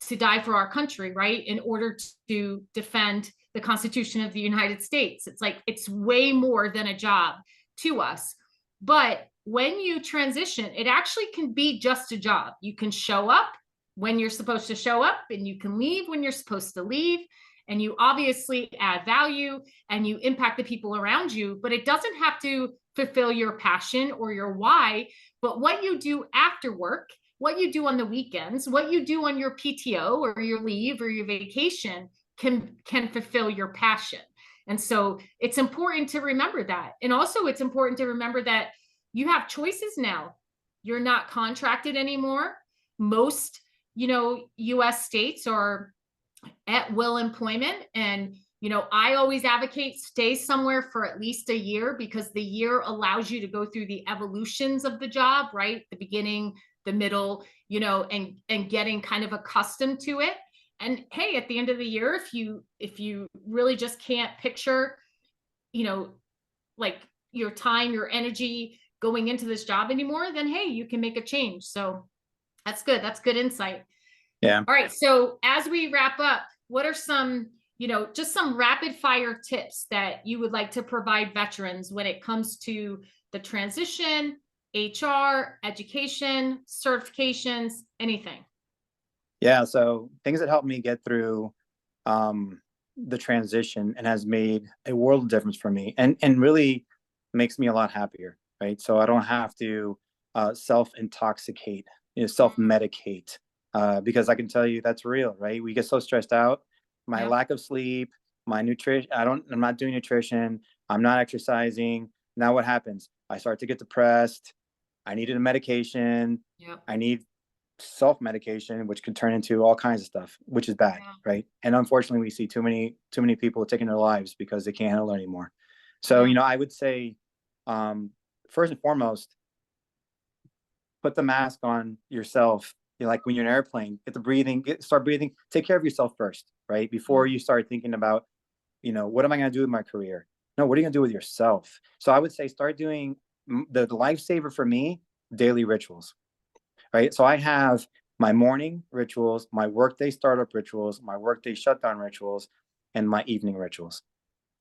to die for our country, right? In order to defend the Constitution of the United States. It's like, it's way more than a job to us. But when you transition, it actually can be just a job. You can show up when you're supposed to show up, and you can leave when you're supposed to leave. And you obviously add value and you impact the people around you, but it doesn't have to fulfill your passion or your why. But what you do after work, what you do on the weekends, what you do on your PTO or your leave or your vacation can fulfill your passion. And so it's important to remember that. And also it's important to remember that you have choices now. You're not contracted anymore. Most, you know, US states are at will employment. And, you know, I always advocate stay somewhere for at least a year, because the year allows you to go through the evolutions of the job, right? The beginning, the middle, you know, and getting kind of accustomed to it. And hey, at the end of the year, if you really just can't picture, you know, like your time, your energy going into this job anymore, then hey, you can make a change. So that's good. That's good insight. Yeah. All right. So as we wrap up, what are some, you know, just some rapid fire tips that you would like to provide veterans when it comes to the transition, HR, education, certifications, anything? Yeah. So things that helped me get through the transition and has made a world of difference for me, and really makes me a lot happier. Right. So I don't have to self-intoxicate, self-medicate. Because I can tell you that's real, right? We get so stressed out. My lack of sleep, my nutrition, I'm not doing nutrition. I'm not exercising. Now what happens? I start to get depressed. I needed a medication. I need self-medication, which can turn into all kinds of stuff, which is bad, right? And unfortunately, we see too many people taking their lives because they can't handle it anymore. So, you know, I would say, first and foremost, put the mask on yourself. Like when you're in an airplane, start breathing, take care of yourself first, right? Before you start thinking about, you know, what am I going to do with my career? No, what are you going to do with yourself? So I would say start doing the lifesaver for me, daily rituals, right? So I have my morning rituals, my workday startup rituals, my workday shutdown rituals, and my evening rituals.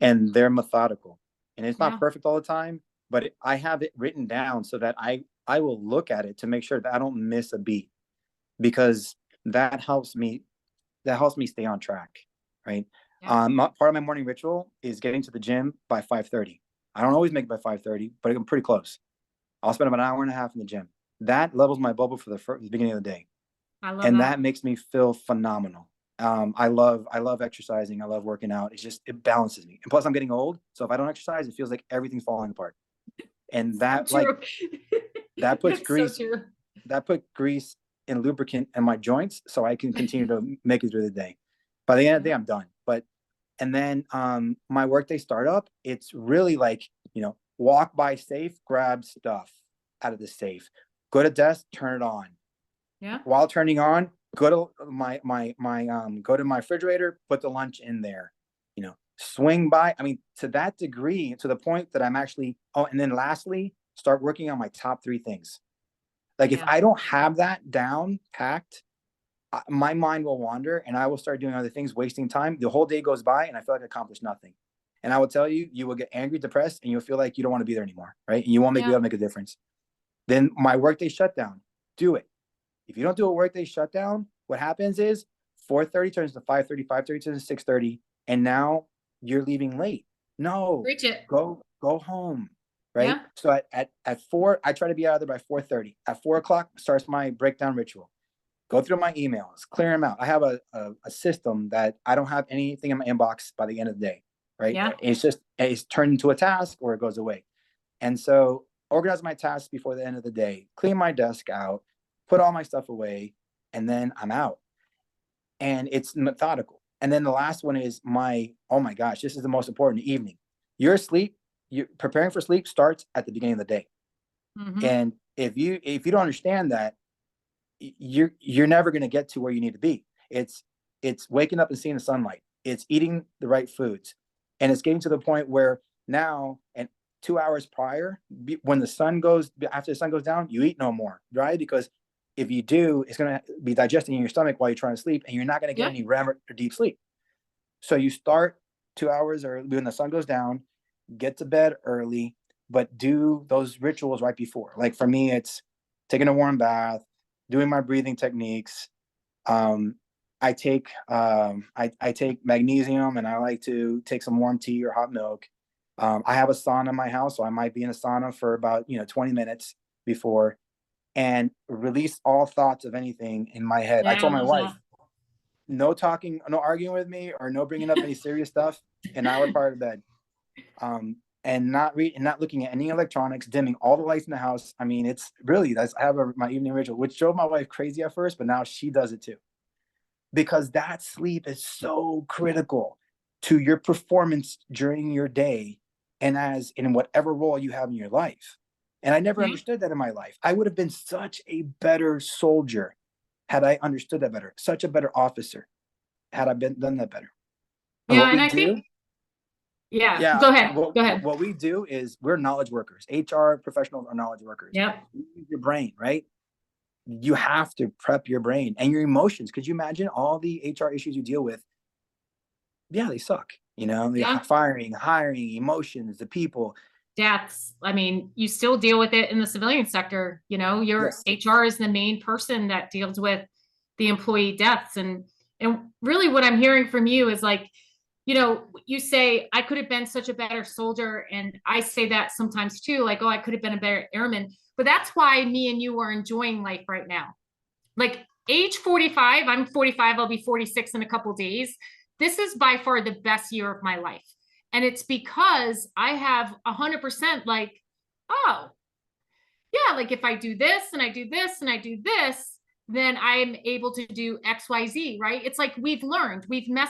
And they're methodical. And it's not perfect all the time, but I have it written down so that I will look at it to make sure that I don't miss a beat, because that helps me stay on track, right? Part of my morning ritual is getting to the gym by 5:30. I don't always make it by 5:30, but I'm pretty close. I'll spend about an hour and a half in the gym. That levels my bubble for the beginning of the day. I love that. That makes me feel phenomenal. I love exercising. I love working out. It balances me. And plus I'm getting old. So if I don't exercise, it feels like everything's falling apart. And that that puts grease, that put grease and lubricant in my joints so I can continue to make it through the day. By the end of the day, I'm done. And then my workday startup, it's really like, you know, walk by safe, grab stuff out of the safe, go to desk, turn it on. While turning on, go to my go to my refrigerator, put the lunch in there, you know, swing by. I mean, to that degree, to the point that I'm actually, and then lastly, start working on my top 3 things. Like if I don't have that down packed, my mind will wander and I will start doing other things, wasting time. The whole day goes by and I feel like I accomplished nothing. And I will tell you, you will get angry, depressed, and you'll feel like you don't want to be there anymore, right? And you won't be able to make a difference. Then my workday shutdown, do it. If you don't do a workday shutdown, what happens is 4:30 turns to 5:30, 5:30 turns to 6:30, and now you're leaving late. No, go home, right? So at 4, I try to be out of there by 4:30. At 4:00 starts my breakdown ritual. Go through my emails, clear them out. I have a system that I don't have anything in my inbox by the end of the day, right? It's turned into a task or it goes away. And so organize my tasks before the end of the day, clean my desk out, put all my stuff away, and then I'm out. And it's methodical. And then the last one is oh my gosh, this is the most important, evening. Your sleep, preparing for sleep starts at the beginning of the day. And if you don't understand that, you're never going to get to where you need to be. It's waking up and seeing the sunlight. It's eating the right foods, and it's getting to the point where now, and 2 hours prior, when the sun goes, after the sun goes down, you eat no more, right? Because if you do, it's going to be digesting in your stomach while you're trying to sleep, and you're not going to get any REM or deep sleep. So you start 2 hours or when the sun goes down, get to bed early, but do those rituals right before. Like for me, it's taking a warm bath, doing my breathing techniques. I take magnesium, and I like to take some warm tea or hot milk. I have a sauna in my house, so I might be in a sauna for about 20 minutes before, and release all thoughts of anything in my head. I told my wife, no talking, no arguing with me, or no bringing up any serious stuff an hour prior to bed. And not looking at any electronics, dimming all the lights in the house. I mean, it's really, I have my evening ritual, which drove my wife crazy at first, but now she does it too. Because that sleep is so critical to your performance during your day and as in whatever role you have in your life. And I never understood that in my life. I would have been such a better soldier had I understood that better, such a better officer had I done that better. Yeah, and I think yeah. Go ahead. Go ahead. What we do is we're knowledge workers. HR professionals are knowledge workers. Yep. You use your brain, right? You have to prep your brain and your emotions. Could you imagine all the HR issues you deal with? Yeah, they suck. The firing, hiring, emotions, the people. Deaths. I mean, you still deal with it in the civilian sector. Your HR is the main person that deals with the employee deaths. And really what I'm hearing from you is like, you say, I could have been such a better soldier. And I say that sometimes too, like, oh, I could have been a better airman. But that's why me and you are enjoying life right now. Like age 45, I'm 45, I'll be 46 in a couple of days. This is by far the best year of my life. And it's because I have 100% like, oh, yeah, like if I do this and I do this and I do this, then I'm able to do X, Y, Z, right? It's like we've learned, we've not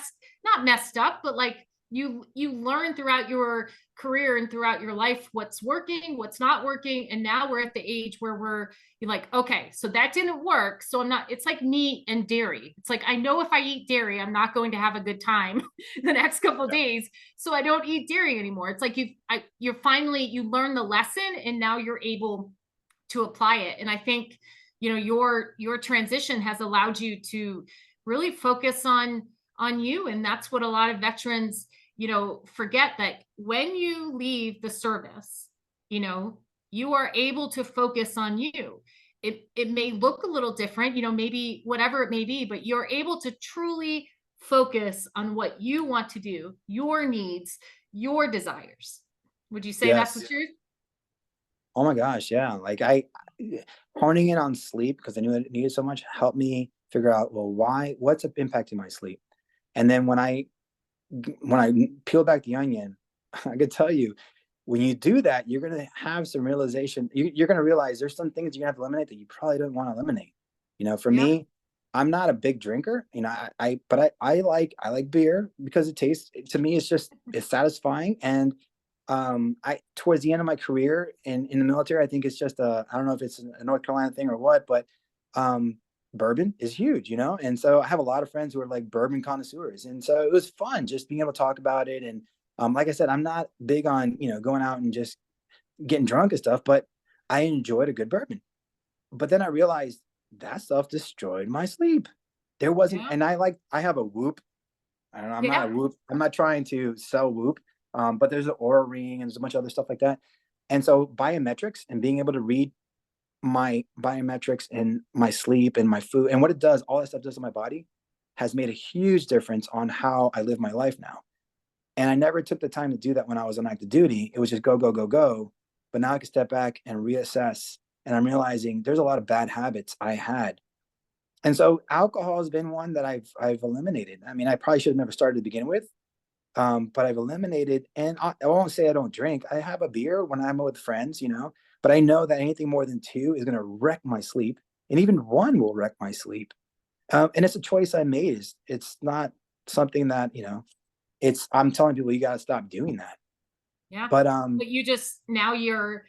messed up, but like you learn throughout your career and throughout your life what's working, what's not working. And now we're at the age where you're like, okay, so that didn't work. So it's like meat and dairy. It's like, I know if I eat dairy, I'm not going to have a good time the next couple of days. So I don't eat dairy anymore. It's like you learn the lesson and now you're able to apply it. And I think, your transition has allowed you to really focus on you. And that's what a lot of veterans, forget, that when you leave the service, you are able to focus on you. It may look a little different, maybe whatever it may be, but you're able to truly focus on what you want to do, your needs, your desires. Would you say that's the truth? Oh my gosh, yeah. Like honing in on sleep, because I knew it needed so much, helped me figure out, well, what's impacting my sleep? And then when I peel back the onion, I could tell you, when you do that, you're going to have some realization. You're going to realize there's some things you're going to have to eliminate that you probably don't want to eliminate. For me, I'm not a big drinker, but I like beer because it tastes, to me, it's satisfying. And towards the end of my career in the military, I think it's just I don't know if it's a North Carolina thing or what, but bourbon is huge, and so I have a lot of friends who are like bourbon connoisseurs, and so it was fun just being able to talk about it. And like I said, I'm not big on going out and just getting drunk and stuff, but I enjoyed a good bourbon. But then I realized that stuff destroyed my sleep. There wasn't, and I have a Whoop. I don't know, I'm not a Whoop. I'm not trying to sell Whoop. But there's an Oura Ring and there's a bunch of other stuff like that. And so biometrics and being able to read my biometrics and my sleep and my food and what it does, all that stuff does in my body, has made a huge difference on how I live my life now. And I never took the time to do that when I was on active duty. It was just go, go, go, go. But now I can step back and reassess. And I'm realizing there's a lot of bad habits I had. And so alcohol has been one that I've eliminated. I mean, I probably should have never started to begin with. But I've eliminated, and I won't say I don't drink. I have a beer when I'm with friends, but I know that anything more than 2 is going to wreck my sleep, and even 1 will wreck my sleep. And it's a choice I made. It's not something that, I'm telling people you got to stop doing that. Yeah. But you just, now you're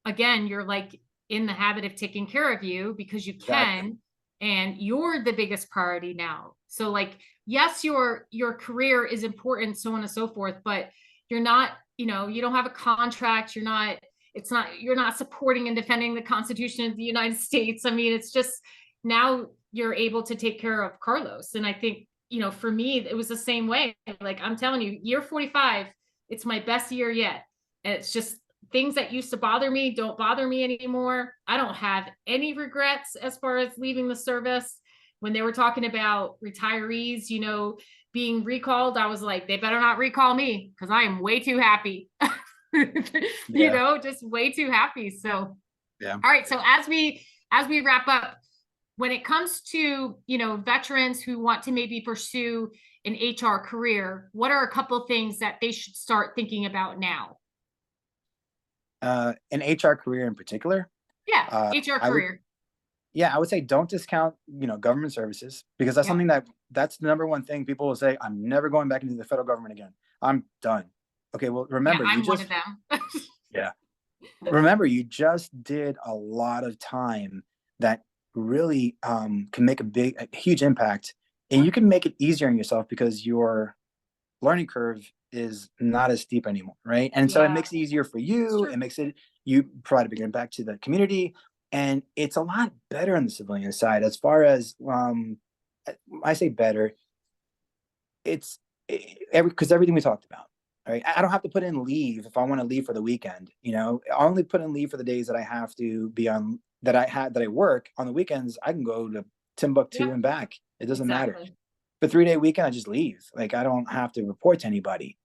again, you're like in the habit of taking care of you because you can, and you're the biggest priority now. So like, yes, your career is important, so on and so forth, but you're not, you know, you don't have a contract. You're not supporting and defending the Constitution of the United States. I mean, it's just now you're able to take care of Carlos. And I think, you know, for me, it was the same way. Like I'm telling you, year 45, it's my best year yet. And it's just things that used to bother me don't bother me anymore. I don't have any regrets as far as leaving the service. When they were talking about retirees, you know, being recalled, I was like, they better not recall me because I am way too happy. You know, just way too happy. So, yeah. All right. So as we wrap up, when it comes to, you know, veterans who want to maybe pursue an HR career, what are a couple of things that they should start thinking about now? An HR career in particular? Yeah, HR career. I would say don't discount, you know, government services, because that's something that's the number one thing people will say. I'm never going back into the federal government again. I'm done. Okay, well, remember, I'm one of them. Remember, you just did a lot of time that really can make a huge impact, and you can make it easier on yourself because your learning curve is not as steep anymore, right? And so it makes it easier for you. It makes it, you provide a bigger impact to the community, and it's a lot better on the civilian side as far as I say better. It's because everything we talked about. Right. I don't have to put in leave if I want to leave for the weekend. You know, I only put in leave for the days that I have to be on, that I work. On the weekends, I can go to Timbuktu and back. It doesn't matter. For 3-day weekend, I just leave. Like, I don't have to report to anybody.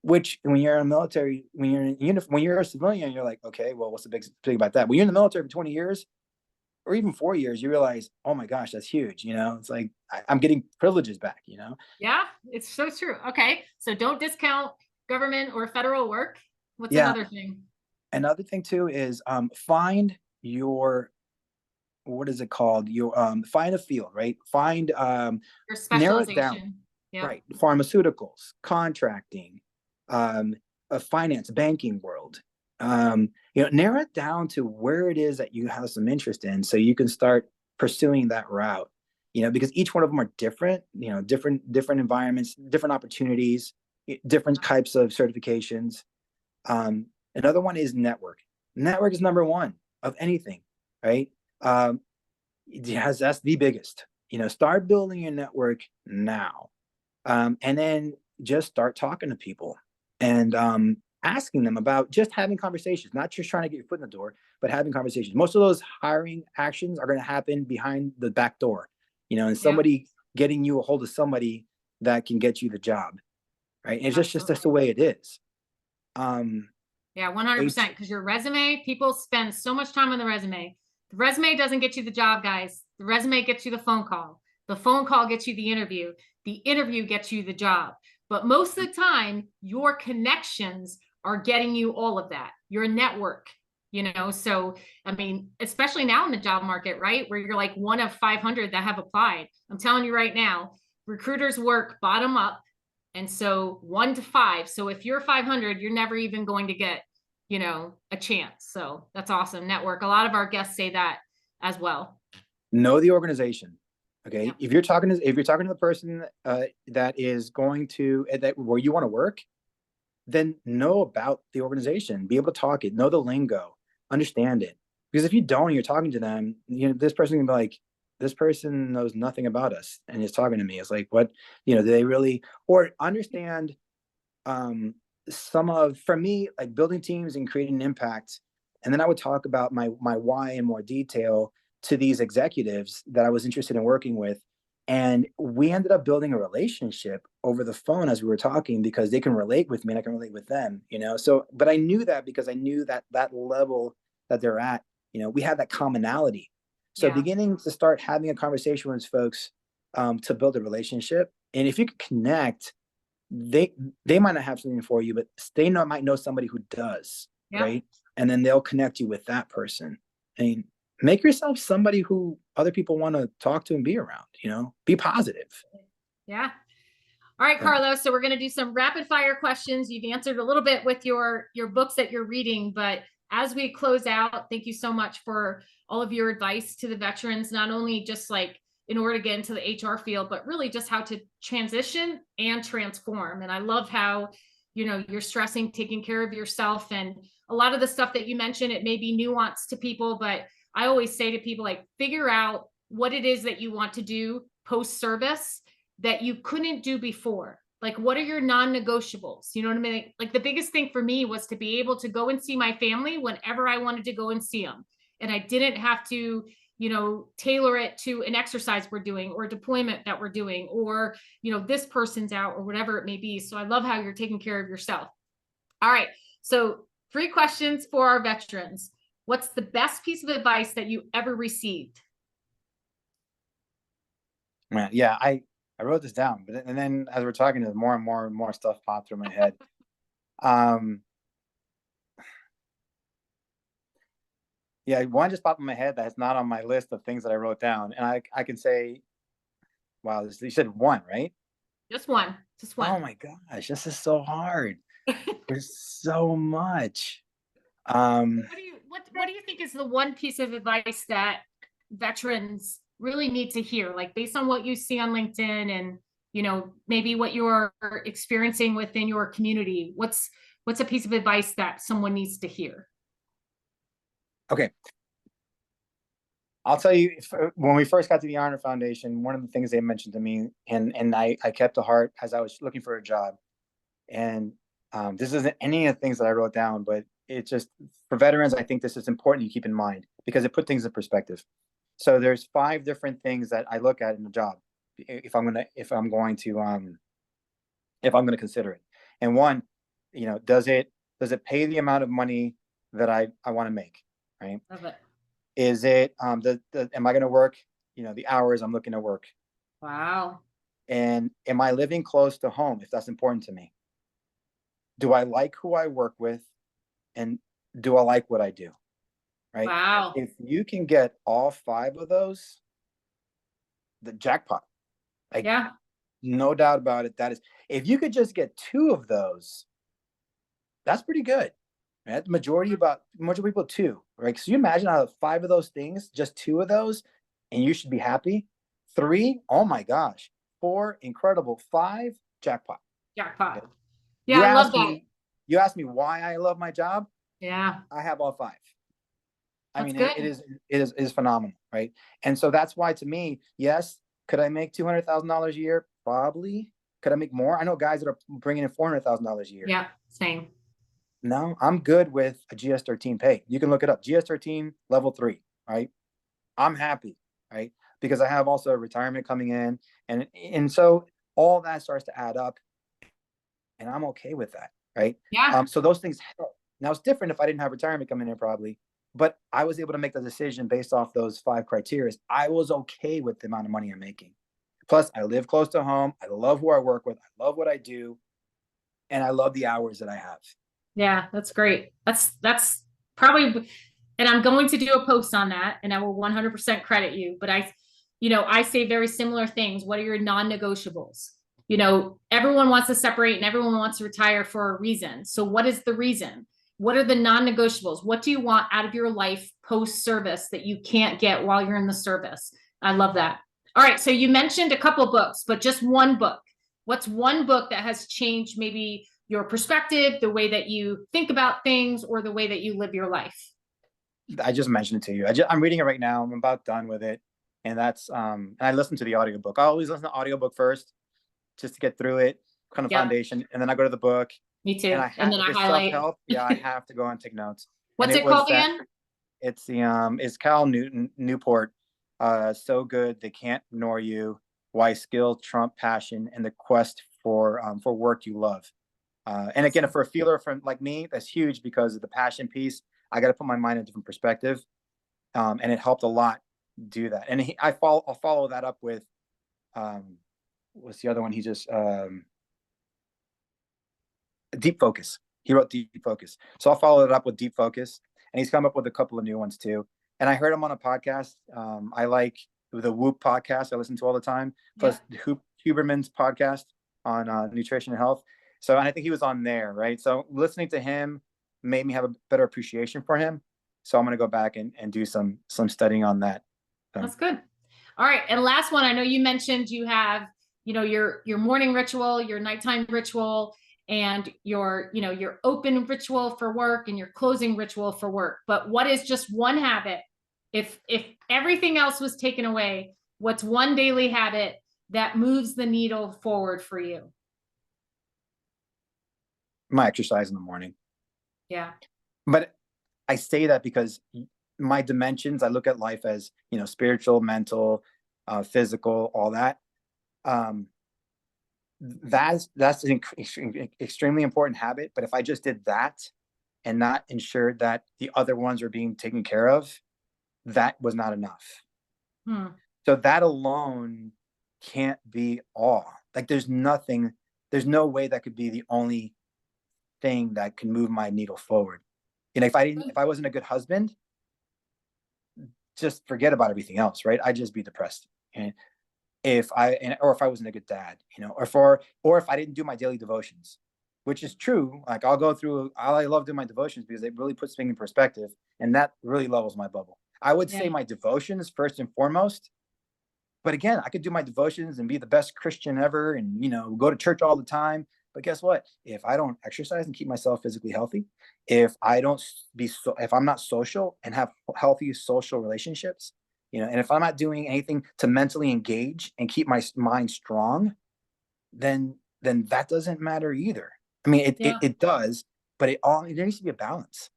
Which when you're in the military, when you're in uniform, when you're a civilian, you're like, okay, well, what's the big thing about that? When you're in the military for 20 years or even 4 years, you realize, oh my gosh, that's huge. You know, it's like I'm getting privileges back, you know? Yeah, it's so true. Okay. So don't discount government or federal work. What's another thing? Another thing too is find your, what is it called? Your find a field, right? Find Your narrow it down. specialization. Yeah. Right. Pharmaceuticals, contracting, a finance, banking world. You know, narrow it down to where it is that you have some interest in, so you can start pursuing that route. You know, because each one of them are different. You know, different environments, different opportunities, different types of certifications. Another one is network. Network is number one of anything, right? Yes, that's the biggest. You know, start building your network now, and then just start talking to people and asking them about, just having conversations, not just trying to get your foot in the door, but having conversations. Most of those hiring actions are going to happen behind the back door, you know, and somebody getting you a hold of somebody that can get you the job, right? And it's just that's the way it is. Yeah, 100%. Because your resume, people spend so much time on the resume. The resume doesn't get you the job, guys. The resume gets you the phone call. The phone call gets you the interview. The interview gets you the job. But most of the time, your connections are getting you all of that. Your network, you know? So, I mean, especially now in the job market, right? Where you're like one of 500 that have applied. I'm telling you right now, recruiters work bottom up. And so 1 to 5. So if you're 500, you're never even going to get, you know, a chance. So that's awesome. Network. A lot of our guests say that as well. Know the organization. Okay. If you're talking to the person that is going to that where you want to work, then know about the organization, be able to talk it, know the lingo, understand it. Because if you don't, and you're talking to them, you know, this person can be like, this person knows nothing about us and is talking to me. It's like, what, you know, do they really, or understand some of, for me, like building teams and creating an impact. And then I would talk about my why in more detail to these executives that I was interested in working with. And we ended up building a relationship over the phone as we were talking, because they can relate with me and I can relate with them, you know? So, but I knew that because I knew that level that they're at, you know, we had that commonality. So beginning to start having a conversation with folks to build a relationship. And if you can connect, they might not have something for you, but they might know somebody who does, right? And then they'll connect you with that person. I mean, make yourself somebody who other people want to talk to and be around, you know, be positive. Yeah. All right, Carlos. So we're going to do some rapid fire questions. You've answered a little bit with your books that you're reading, but as we close out, thank you so much for all of your advice to the veterans, not only just like in order to get into the HR field, but really just how to transition and transform. And I love how, you're stressing taking care of yourself, and a lot of the stuff that you mentioned, it may be nuanced to people, but I always say to people, like, figure out what it is that you want to do post-service that you couldn't do before. Like, what are your non-negotiables? You know what I mean? Like, the biggest thing for me was to be able to go and see my family whenever I wanted to go and see them. And I didn't have to, tailor it to an exercise we're doing or a deployment that we're doing, or, this person's out or whatever it may be. So I love how you're taking care of yourself. All right. So 3 questions for our veterans. What's the best piece of advice that you ever received? Yeah, I wrote this down, but and then as we're talking, more and more stuff popped through my head. Yeah, one just popped in my head that's not on my list of things that I wrote down, and I can say, wow, you said one, right? Just one. Oh my gosh, this is so hard. There's so much. What do you think is the one piece of advice that veterans really need to hear, like based on what you see on LinkedIn and maybe what you're experiencing within your community? What's a piece of advice that someone needs to hear? Okay, I'll tell you, when we first got to the Honor Foundation, one of the things they mentioned to me, and I kept to heart as I was looking for a job, and this isn't any of the things that I wrote down, but it just, for veterans, I think this is important to keep in mind because it put things in perspective. So there's 5 different things that I look at in a job if I'm going to consider it. And one, does it pay the amount of money that I want to make, right? Love it. Is it am I going to work, the hours I'm looking to work? Wow. And am I living close to home if that's important to me? Do I like who I work with? And do I like what I do? Right. Wow. If you can get all 5 of those, the jackpot. Like, yeah. No doubt about it. That is, if you could just get 2 of those, that's pretty good. Right? The majority people 2, right? So you imagine out of 5 of those things, just 2 of those, and you should be happy. 3, oh my gosh. 4, incredible. 5, jackpot. Jackpot. Okay. Yeah, I love that. You asked me why I love my job. Yeah. I have all 5. That's good. It is phenomenal, right? And so that's why, to me, yes, could I make $200,000 a year? Probably. Could I make more? I know guys that are bringing in $400,000 a year. Yeah, same. No, I'm good with a GS-13 pay. You can look it up. GS-13 level 3, right? I'm happy, right? Because I have also a retirement coming in, and so all that starts to add up, and I'm okay with that, right? Yeah. So those things help. Now it's different if I didn't have retirement coming in, probably, but I was able to make the decision based off those 5 criteria. I was okay with the amount of money I'm making. Plus, I live close to home. I love who I work with. I love what I do, and I love the hours that I have. Yeah, that's great. That's probably, and I'm going to do a post on that, and I will 100% credit you. But I say very similar things. What are your non-negotiables? Everyone wants to separate and everyone wants to retire for a reason. So what is the reason? What are the non-negotiables? What do you want out of your life post-service that you can't get while you're in the service? I love that. All right. So you mentioned a couple books, but just one book. What's one book that has changed maybe your perspective, the way that you think about things, or the way that you live your life? I just mentioned it to you. I'm reading it right now. I'm about done with it. And that's, and I listen to the audiobook. I always listen to the audiobook first, just to get through it, kind of foundation. And then I go to the book. Me too. And then I highlight. Self-help, yeah, I have to go and take notes. What's it called again? It's it's Cal Newport. So Good They Can't Ignore You: Why Skill Trump Passion and the Quest for Work You Love. And again, for a feeler from like me, that's huge because of the passion piece. I got to put my mind in a different perspective, and it helped a lot do that. And I'll follow that up with what's the other one? He just Deep Focus. He wrote Deep Focus, so I'll follow it up with Deep Focus, and he's come up with a couple of new ones too. And I heard him on a podcast. I like the Whoop podcast. I listen to all the time. Plus Huberman's podcast on nutrition and health. So, and I think he was on there, right? So listening to him made me have a better appreciation for him. So I'm going to go back and do some studying on that. That's good. All right. And last one, I know you mentioned you have, your morning ritual, your nighttime ritual, and your open ritual for work and your closing ritual for work. But what is just one habit? If everything else was taken away, what's one daily habit that moves the needle forward for you? My exercise in the morning. Yeah. But I say that because my dimensions, I look at life as, spiritual, mental, physical, all that. That's an extremely important habit. But if I just did that and not ensured that the other ones were being taken care of, that was not enough. So that alone can't be all. Like there's no way that could be the only thing that can move my needle forward. If I wasn't a good husband, just forget about everything else, right? I'd just be depressed. And if I wasn't a good dad, or if I didn't do my daily devotions, which is true. Like I love doing my devotions because it really puts things in perspective, and that really levels my bubble. I would say my devotions first and foremost. But again, I could do my devotions and be the best Christian ever and, go to church all the time. But guess what? If I don't exercise and keep myself physically healthy, if I'm not social and have healthy social relationships, and if I'm not doing anything to mentally engage and keep my mind strong, then that doesn't matter either. I mean, it does, but there needs to be a balance.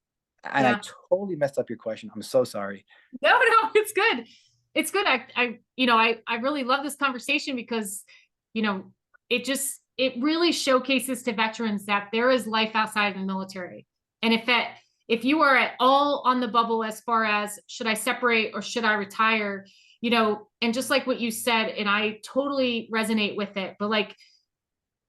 And I totally messed up your question. I'm so sorry. No, it's good. It's good. I really love this conversation because, it really showcases to veterans that there is life outside of the military. And if you are at all on the bubble as far as should I separate or should I retire, and just like what you said, and I totally resonate with it, but like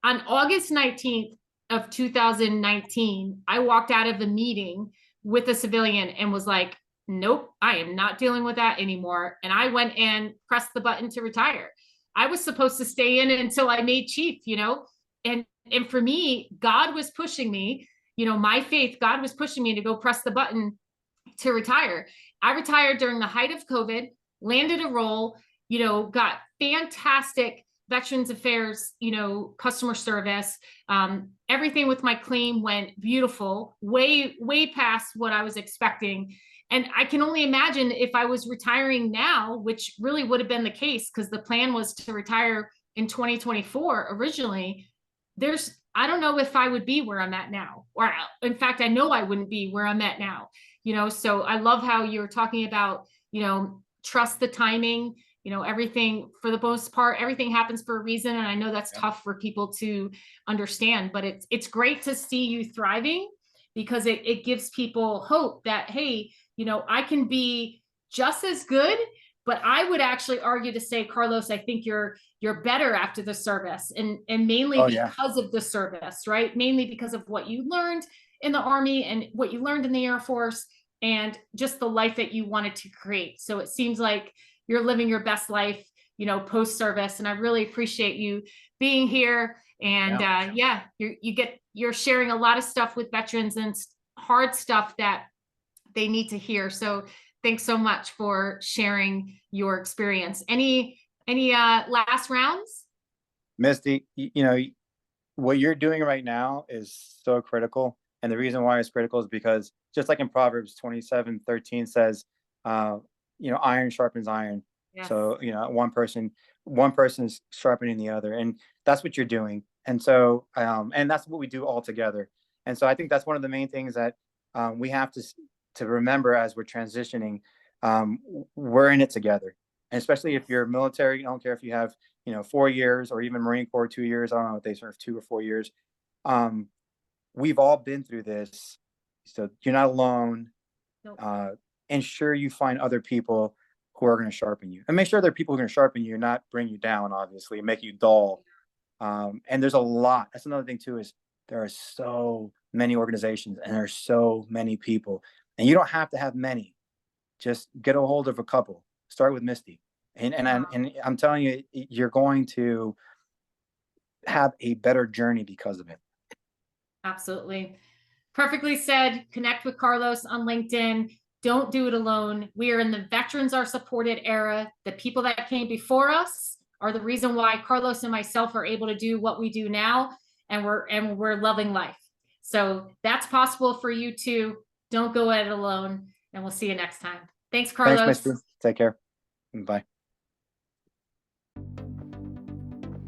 on August 19th of 2019, I walked out of the meeting with a civilian and was like, nope, I am not dealing with that anymore. And I went and pressed the button to retire. I was supposed to stay in until I made chief, and for me, God was pushing me, my faith, God was pushing me to go press the button to retire. I retired during the height of COVID, landed a role, got fantastic Veterans Affairs, customer service. Everything with my claim went beautiful, way, way past what I was expecting. And I can only imagine if I was retiring now, which really would have been the case because the plan was to retire in 2024 originally. I don't know if I would be where I'm at now, or in fact, I know I wouldn't be where I'm at now, so I love how you're talking about, trust the timing, everything for the most part, everything happens for a reason. And I know that's tough for people to understand, but it's great to see you thriving because it gives people hope that, hey, I can be just as good, but I would actually argue to say, Carlos, I think you're better after the service and mainly because of the service, right? Mainly because of what you learned in the Army and what you learned in the Air Force and just the life that you wanted to create. So it seems like you're living your best life, post-service. And I really appreciate you being here. And you're sharing a lot of stuff with veterans and hard stuff that they need to hear. So thanks so much for sharing your experience. Any last rounds? Misty, what you're doing right now is so critical. And the reason why it's critical is because just like in Proverbs 27:13 says, iron sharpens iron. Yes. So, one person is sharpening the other, and that's what you're doing. And so, and that's what we do all together. And so I think that's one of the main things that we have to remember as we're transitioning. We're in it together. And especially if you're military, I don't care if you have, 4 years or even Marine Corps 2 years. I don't know if they serve 2 or 4 years. We've all been through this. So you're not alone. Nope. Ensure you find other people who are going to sharpen you, and make sure there are people who are going to sharpen you, not bring you down, obviously, make you dull. And there's a lot. That's another thing too, is there are so many organizations and there are so many people, and you don't have to have many. Just get a hold of a couple. Start with Misty. And I'm telling you, you're going to have a better journey because of it. Absolutely. Perfectly said. Connect with Carlos on LinkedIn. Don't do it alone. We are in the veterans are supported era. The people that came before us are the reason why Carlos and myself are able to do what we do now, and we're loving life. So that's possible for you too. Don't go at it alone, and we'll see you next time. Thanks, Carlos. Thanks, Misty. Take care. Bye.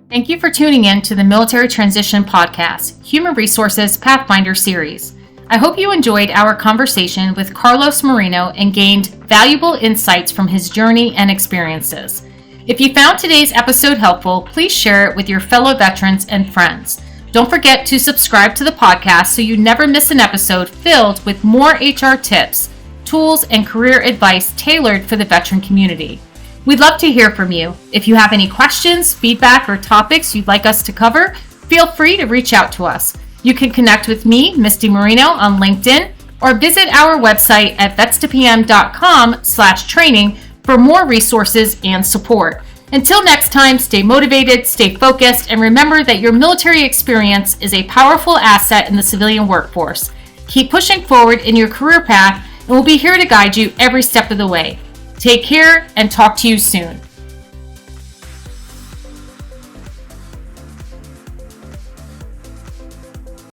Thank you for tuning in to the Military Transition Podcast, Human Resources Pathfinder Series. I hope you enjoyed our conversation with Carlos Merino and gained valuable insights from his journey and experiences. If you found today's episode helpful, please share it with your fellow veterans and friends. Don't forget to subscribe to the podcast so you never miss an episode filled with more HR tips, tools, and career advice tailored for the veteran community. We'd love to hear from you. If you have any questions, feedback, or topics you'd like us to cover, feel free to reach out to us. You can connect with me, Misty Moreno, on LinkedIn, or visit our website at vets2pm.com/training for more resources and support. Until next time, stay motivated, stay focused, and remember that your military experience is a powerful asset in the civilian workforce. Keep pushing forward in your career path, and we'll be here to guide you every step of the way. Take care and talk to you soon.